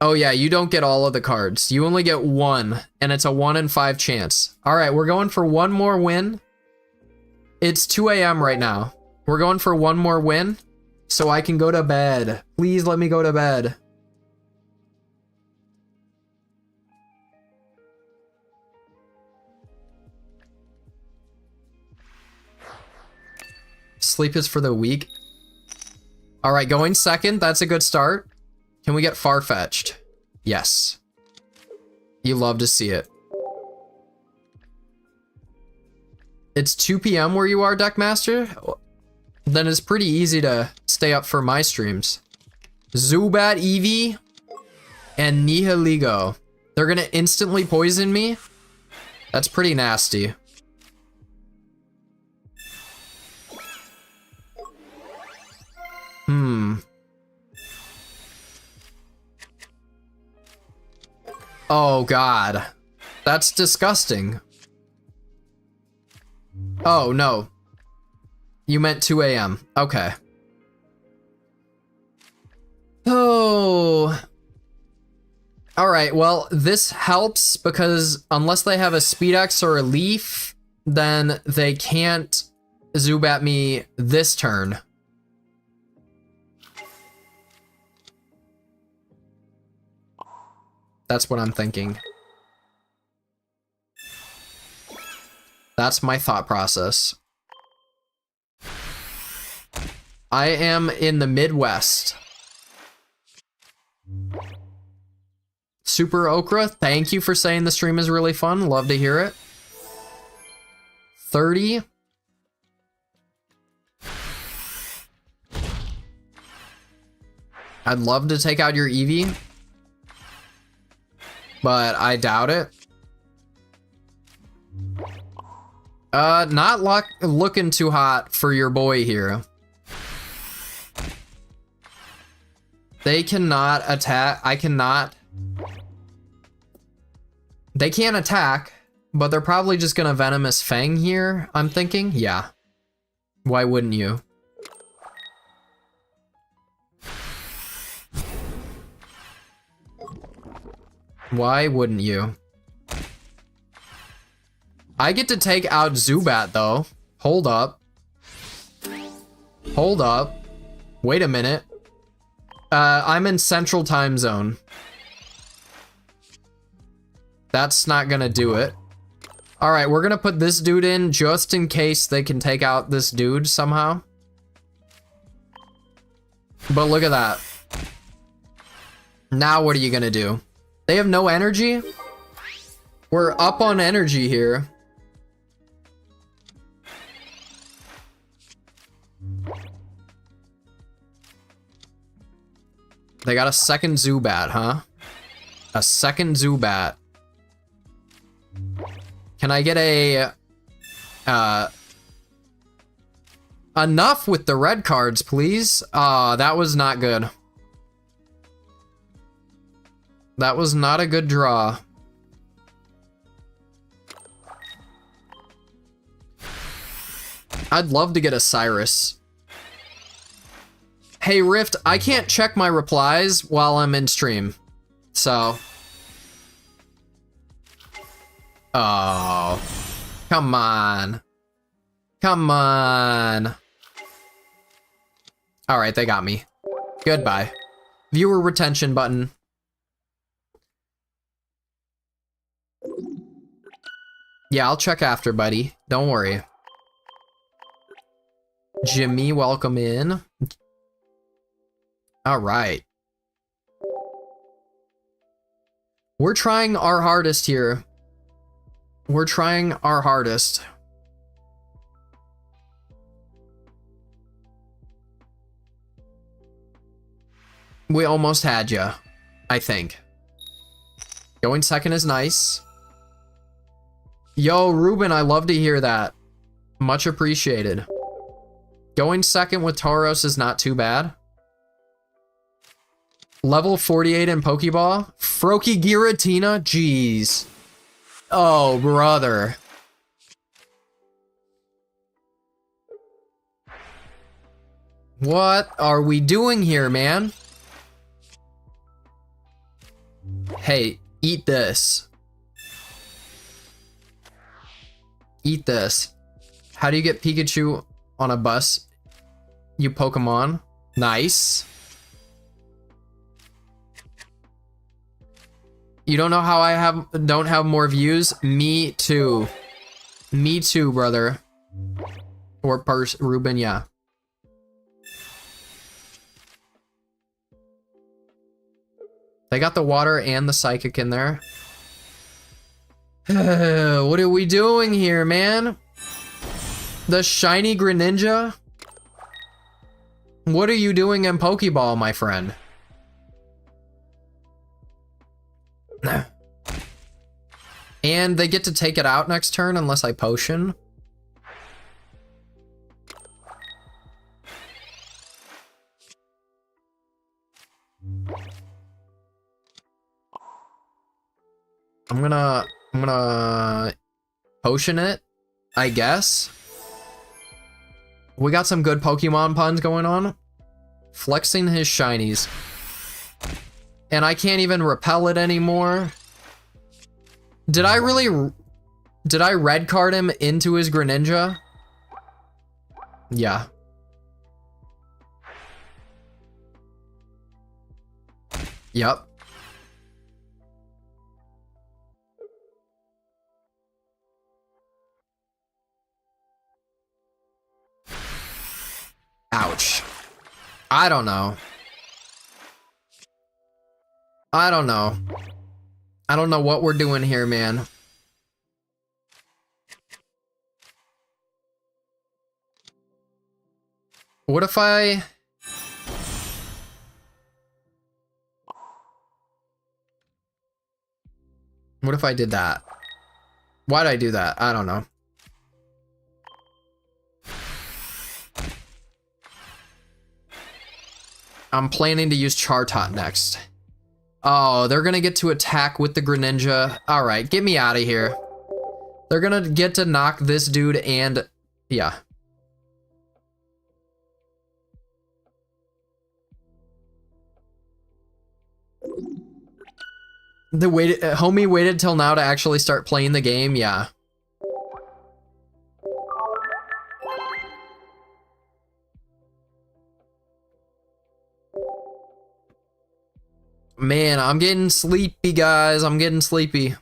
Oh yeah, you don't get all of the cards. You only get one, and it's a 1 in 5 chance. Alright, we're going for one more win. It's 2 AM right now. We're going for one more win, so I can go to bed. Please let me go to bed. Sleep is for the weak. Alright, going second. That's a good start. Can we get Farfetch'd? Yes. You love to see it. It's 2 PM where you are, Deckmaster? Then it's pretty easy to stay up for my streams. Zubat, Eevee, and Nihiligo. They're gonna instantly poison me. That's pretty nasty. Oh god. That's disgusting. Oh no. You meant 2 a.m. Okay. Oh. Alright, well, this helps because unless they have a Speedex or a Leaf, then they can't Zubat me this turn. That's what I'm thinking. That's my thought process. I am in the Midwest. Super Okra, thank you for saying the stream is really fun. Love to hear it. 30. I'd love to take out your Eevee, but I doubt it. Not looking too hot for your boy here. They cannot attack. I cannot. They can't attack, but they're probably just gonna Venomous Fang here, I'm thinking. Yeah. Why wouldn't you? Why wouldn't you? I get to take out Zubat though. Hold up. Hold up. Wait a minute. I'm in Central Time Zone. That's not gonna do it. Alright, we're gonna put this dude in just in case they can take out this dude somehow. But look at that. Now what are you gonna do? They have no energy? We're up on energy here. They got a second Zubat, huh? A second Zubat. Can I get a... enough with the red cards, please? That was not good. That was not a good draw. I'd love to get a Cyrus. Hey, Rift, I can't check my replies while I'm in stream. So... oh. Come on. Come on. Alright, they got me. Goodbye. Viewer retention button. Yeah, I'll check after, buddy. Don't worry. Jimmy, welcome in. Alright. We're trying our hardest here. We're trying our hardest. We almost had ya, I think. Going second is nice. Yo, Ruben, I love to hear that. Much appreciated. Going second with Tauros is not too bad. Level 48 in Pokeball? Froakie Giratina? Jeez. Oh, brother. What are we doing here, man? Hey, eat this. Eat this. How do you get Pikachu on a bus? You Pokemon. Nice. You don't know how I don't have more views? Me too. Me too, brother. Or Ruben, yeah. They got the water and the psychic in there. What are we doing here, man? The shiny Greninja? What are you doing in Pokeball, my friend? And they get to take it out next turn unless I potion. I'm gonna potion it, I guess. We got some good Pokemon puns going on. Flexing his shinies. And I can't even repel it anymore. Did I red card him into his Greninja? Yeah. Yep. Ouch. I don't know. I don't know. I don't know what we're doing here, man. What if I... What if I did that? Why'd I do that? I don't know. I'm planning to use Chartot next. Oh, they're gonna get to attack with the Greninja. Alright, get me out of here. They're gonna get to knock this dude and... yeah. Homie waited till now to actually start playing the game, yeah. Man, I'm getting sleepy, guys. I'm getting sleepy.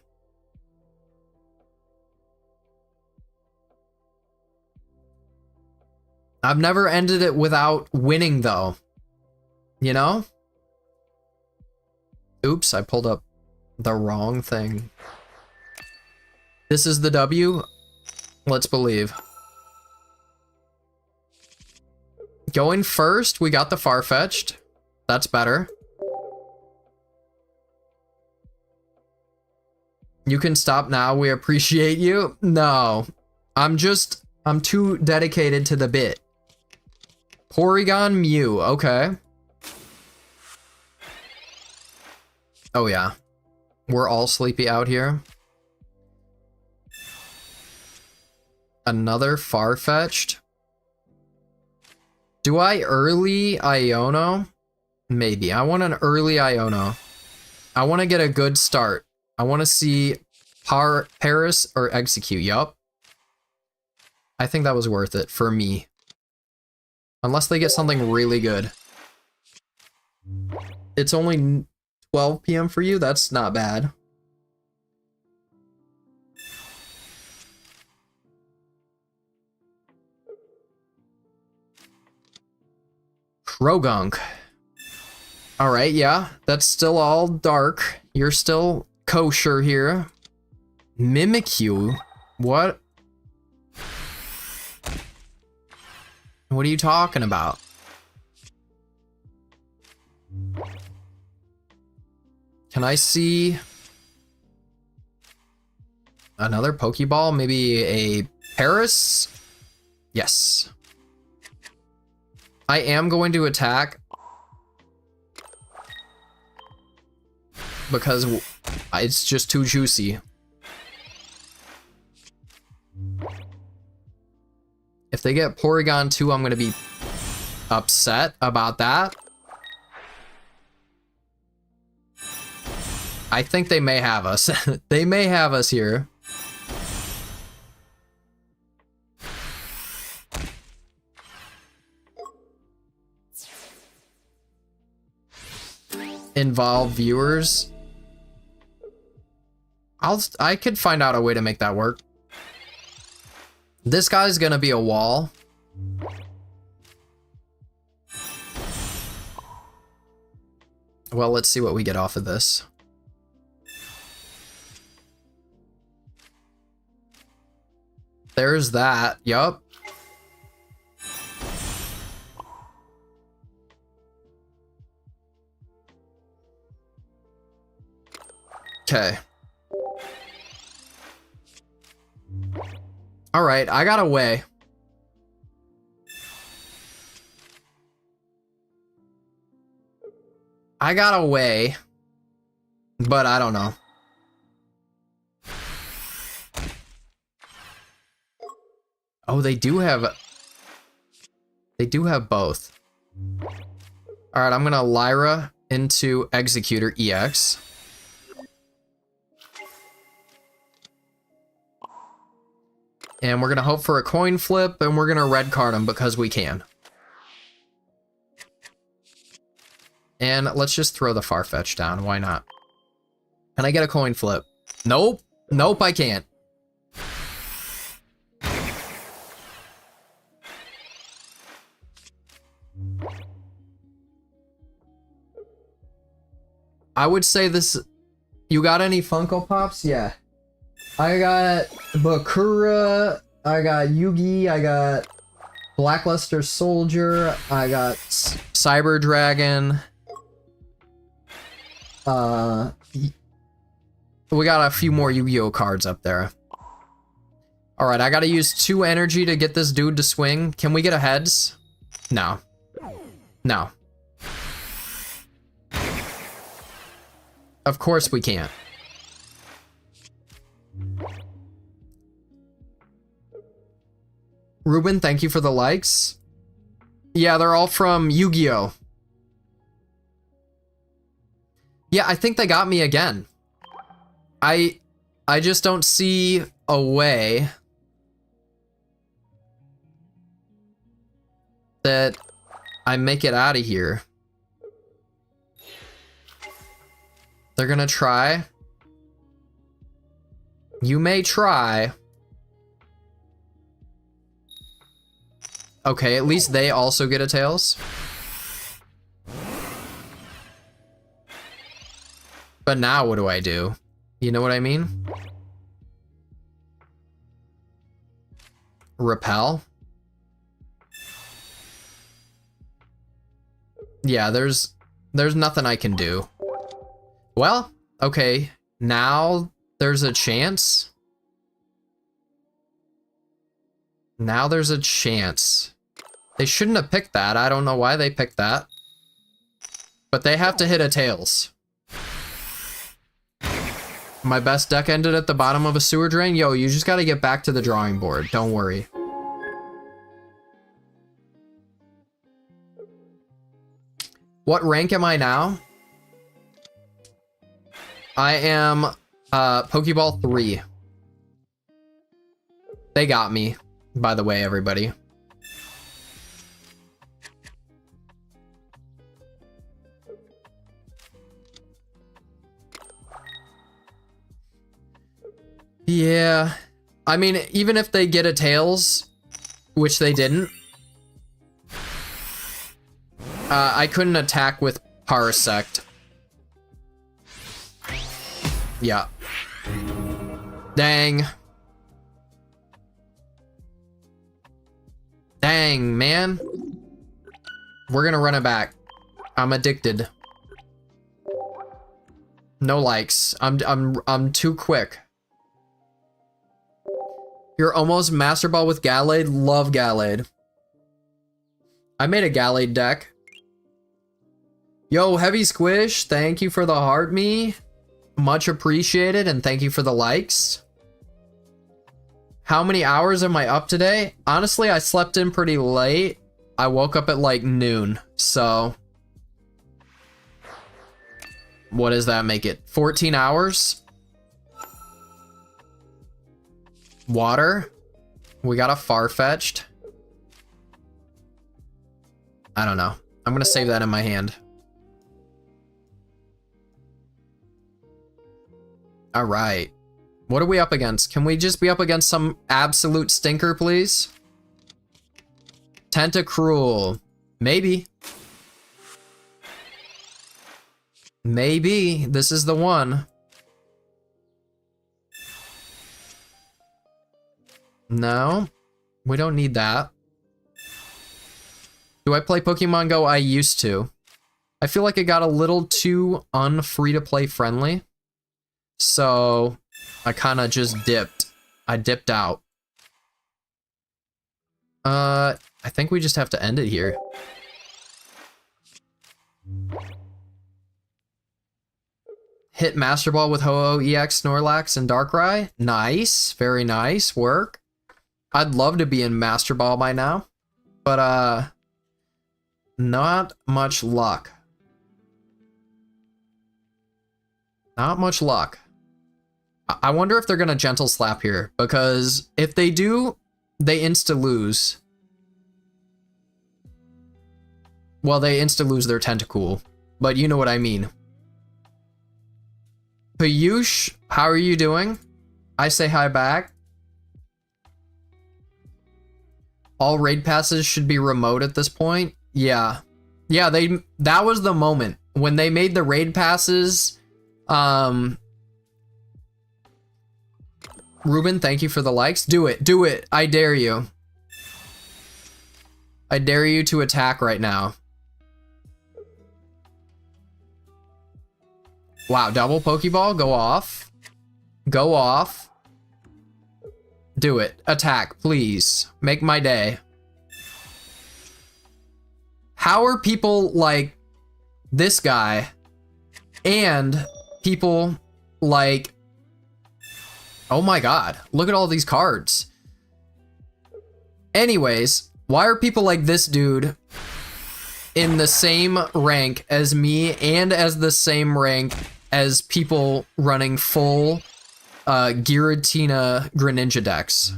I've never ended it without winning, though. You know? Oops, I pulled up the wrong thing. This is the W. Let's believe. Going first, we got the Farfetch'd. That's better. You can stop now, we appreciate you. No, I'm too dedicated to the bit. Porygon Mew, okay. Oh yeah, we're all sleepy out here. Another Farfetch'd. Do I early Iono? Maybe, I want an early Iono. I want to get a good start. I want to see Paris or Execute. Yup. I think that was worth it for me. Unless they get something really good. It's only 12 p.m. for you? That's not bad. Krogunk. Alright, yeah. That's still all dark. You're still... kosher here. Mimikyu? What? What are you talking about? Can I see another Pokeball? Maybe a Paris? Yes. I am going to attack because it's just too juicy. If they get Porygon 2, I'm going to be upset about that. I think they may have us. They may have us here. Involve viewers. I could find out a way to make that work. This guy's gonna be a wall. Well, let's see what we get off of this. There's that. Yup. Okay. Alright, I got away. I got away. But I don't know. Oh, they do have both. Alright, I'm gonna Lyra into Executor EX. And we're gonna hope for a coin flip, and we're gonna red card him because we can. And let's just throw the Farfetch down, why not? Can I get a coin flip? Nope. Nope, I can't. I would say this... You got any Funko Pops? Yeah. I got Bakura, I got Yugi, I got Blackluster Soldier, I got Cyber Dragon. We got a few more Yu-Gi-Oh cards up there. Alright, I gotta use 2 energy to get this dude to swing. Can we get a heads? No. No. Of course we can't. Ruben, thank you for the likes. Yeah, they're all from Yu-Gi-Oh! Yeah, I think they got me again. I just don't see a way that I make it out of here. They're gonna try. You may try. Okay, at least they also get a tails. But now what do I do? You know what I mean? Repel? Yeah, there's nothing I can do. Well, okay, now there's a chance. Now there's a chance. They shouldn't have picked that. I don't know why they picked that. But they have to hit a tails. My best deck ended at the bottom of a sewer drain? Yo, you just gotta get back to the drawing board. Don't worry. What rank am I now? I am Pokeball 3. They got me, by the way, everybody. Yeah, I mean, even if they get a tails, which they didn't, I couldn't attack with Parasect. Yeah. Dang. Dang, man. We're gonna run it back. I'm addicted. No likes. I'm too quick. You're almost Master Ball with Gallade. Love Gallade. I made a Gallade deck. Yo, Heavy Squish, thank you for the heart me. Much appreciated, and thank you for the likes. How many hours am I up today? Honestly, I slept in pretty late. I woke up at like noon, so... What does that make it? 14 hours? Water? We got a Farfetched. I don't know. I'm gonna save that in my hand. Alright. What are we up against? Can we just be up against some absolute stinker, please? Tentacruel. Maybe. Maybe. This is the one. No. We don't need that. Do I play Pokemon Go? I used to. I feel like it got a little too un-free-to-play friendly. So, I kind of just dipped. I dipped out. I think we just have to end it here. Hit Master Ball with Ho-Oh, EX, Snorlax, and Darkrai. Nice. Very nice work. I'd love to be in Master Ball by now. But, not much luck. Not much luck. I wonder if they're going to Gentle Slap here. Because if they do, they insta-lose. Well, they insta-lose their Tentacool. But you know what I mean. Piyush, how are you doing? I say hi back. All raid passes should be remote at this point. Yeah. Yeah, that was the moment. When they made the raid passes, Ruben, thank you for the likes. Do it. Do it. I dare you. I dare you to attack right now. Wow, double Pokeball, go off. Go off. Do it. Attack, please. Make my day. How are people like this guy and people like... Oh my god, look at all these cards. Anyways, why are people like this dude in the same rank as me and as the same rank as people running full Giratina Greninja decks?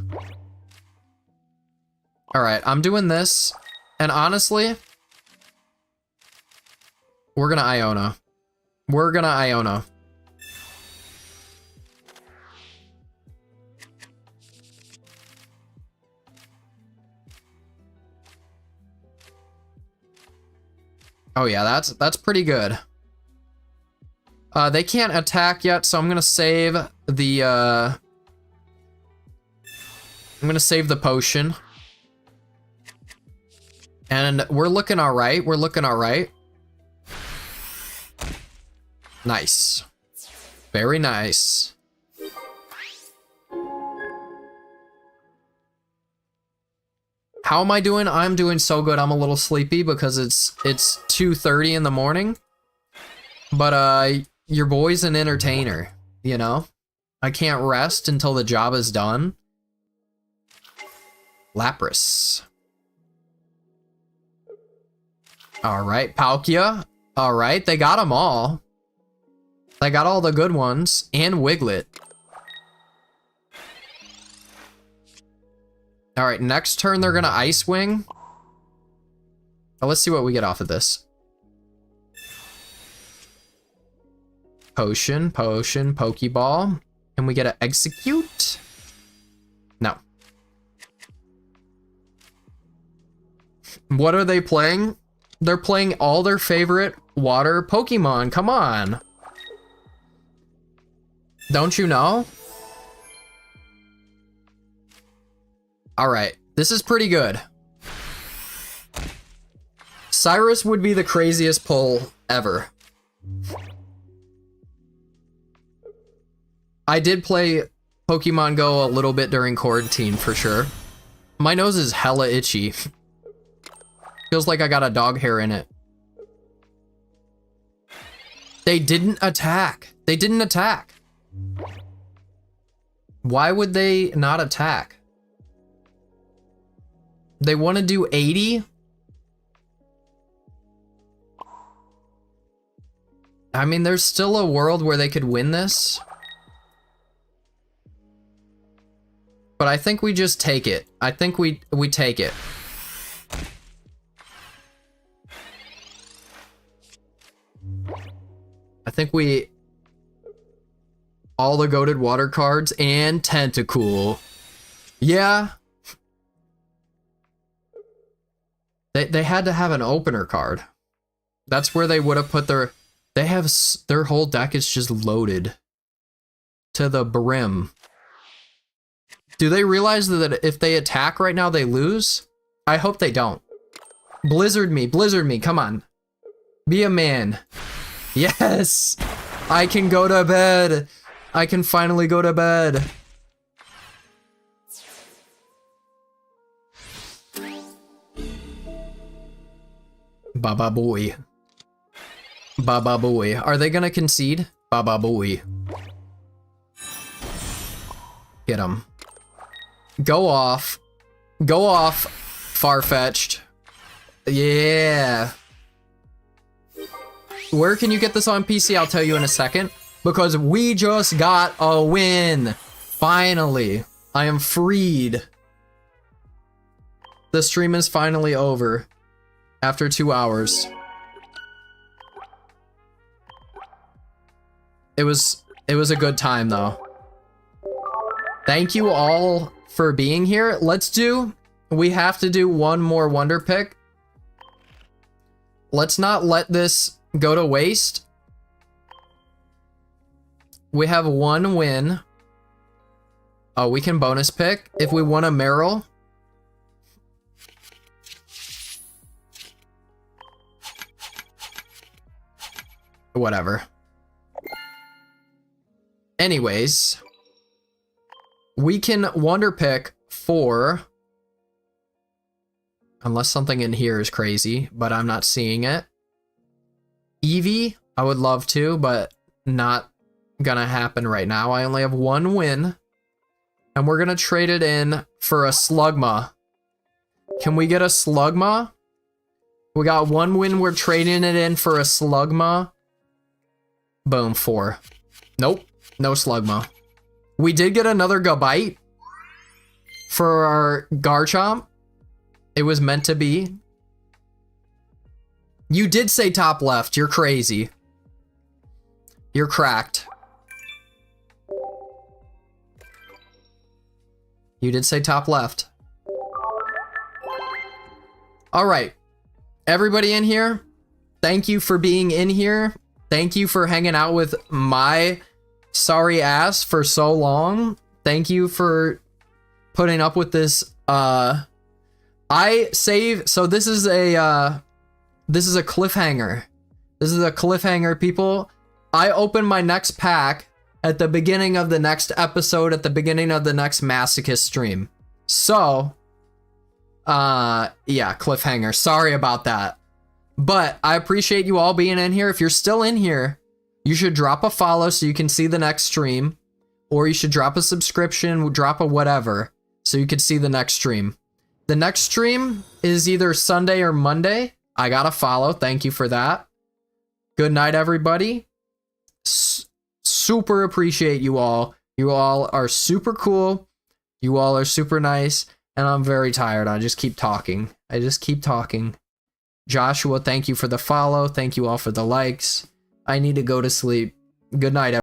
Alright, I'm doing this, and honestly, we're gonna Iona. We're gonna Iona. Oh yeah, that's pretty good. They can't attack yet, so I'm gonna save the potion. And we're looking alright. We're looking alright. Nice. Very nice. How am I doing? I'm doing so good. I'm a little sleepy because it's 2:30 in the morning. But your boy's an entertainer, you know? I can't rest until the job is done. Lapras. Alright, Palkia. Alright, they got them all. They got all the good ones. And Wiglet. Alright, next turn they're gonna Ice Wing. Now let's see what we get off of this. Potion, potion, Pokeball. And we get to execute? No. What are they playing? They're playing all their favorite water Pokemon. Come on. Don't you know? Alright, this is pretty good. Cyrus would be the craziest pull ever. I did play Pokemon Go a little bit during quarantine, for sure. My nose is hella itchy. Feels like I got a dog hair in it. They didn't attack. They didn't attack. Why would they not attack? They want to do 80? I mean, there's still a world where they could win this. But I think we just take it. I think we take it. I think we... all the goated water cards and Tentacool. Yeah. They had to have an opener card. That's where they would have put their... They have... Their whole deck is just loaded to the brim. Do they realize that if they attack right now, they lose? I hope they don't. Blizzard me, come on. Be a man. Yes! I can go to bed. I can finally go to bed. Baba boy. Baba boy. Are they gonna concede? Baba boy. Get him. Go off. Go off, far-fetched. Yeah. Where can you get this on PC? I'll tell you in a second. Because we just got a win. Finally. I am freed. The stream is finally over. After 2 hours. It was a good time though. Thank you all for being here. We have to do one more wonder pick. Let's not let this go to waste. We have one win. Oh, we can bonus pick if we want a Meryl. Whatever. Anyways, we can wonder pick for, unless something in here is crazy, but I'm not seeing it. Eevee, I would love to, but not gonna happen right now. I only have one win, and we're gonna trade it in for a Slugma. Can we get a Slugma? We got one win, we're trading it in for a Slugma. Boom, 4. Nope, no Slugma. We did get another Gabite for our Garchomp. It was meant to be. You did say top left. You're crazy. You're cracked. You did say top left. All right. Everybody in here, thank you for being in here. Thank you for hanging out with my sorry ass for so long. Thank you for putting up with this. So this is a cliffhanger. This is a cliffhanger, people. I open my next pack at the beginning of the next episode, at the beginning of the next Masochist stream. So, yeah, cliffhanger. Sorry about that. But I appreciate you all being in here. If you're still in here, you should drop a follow so you can see the next stream. Or you should drop a subscription, drop a whatever, so you can see the next stream. The next stream is either Sunday or Monday. I got a follow. Thank you for that. Good night, everybody. Super appreciate you all. You all are super cool. You all are super nice. And I'm very tired. I just keep talking. Joshua, thank you for the follow. Thank you all for the likes. I need to go to sleep. Good night, everybody.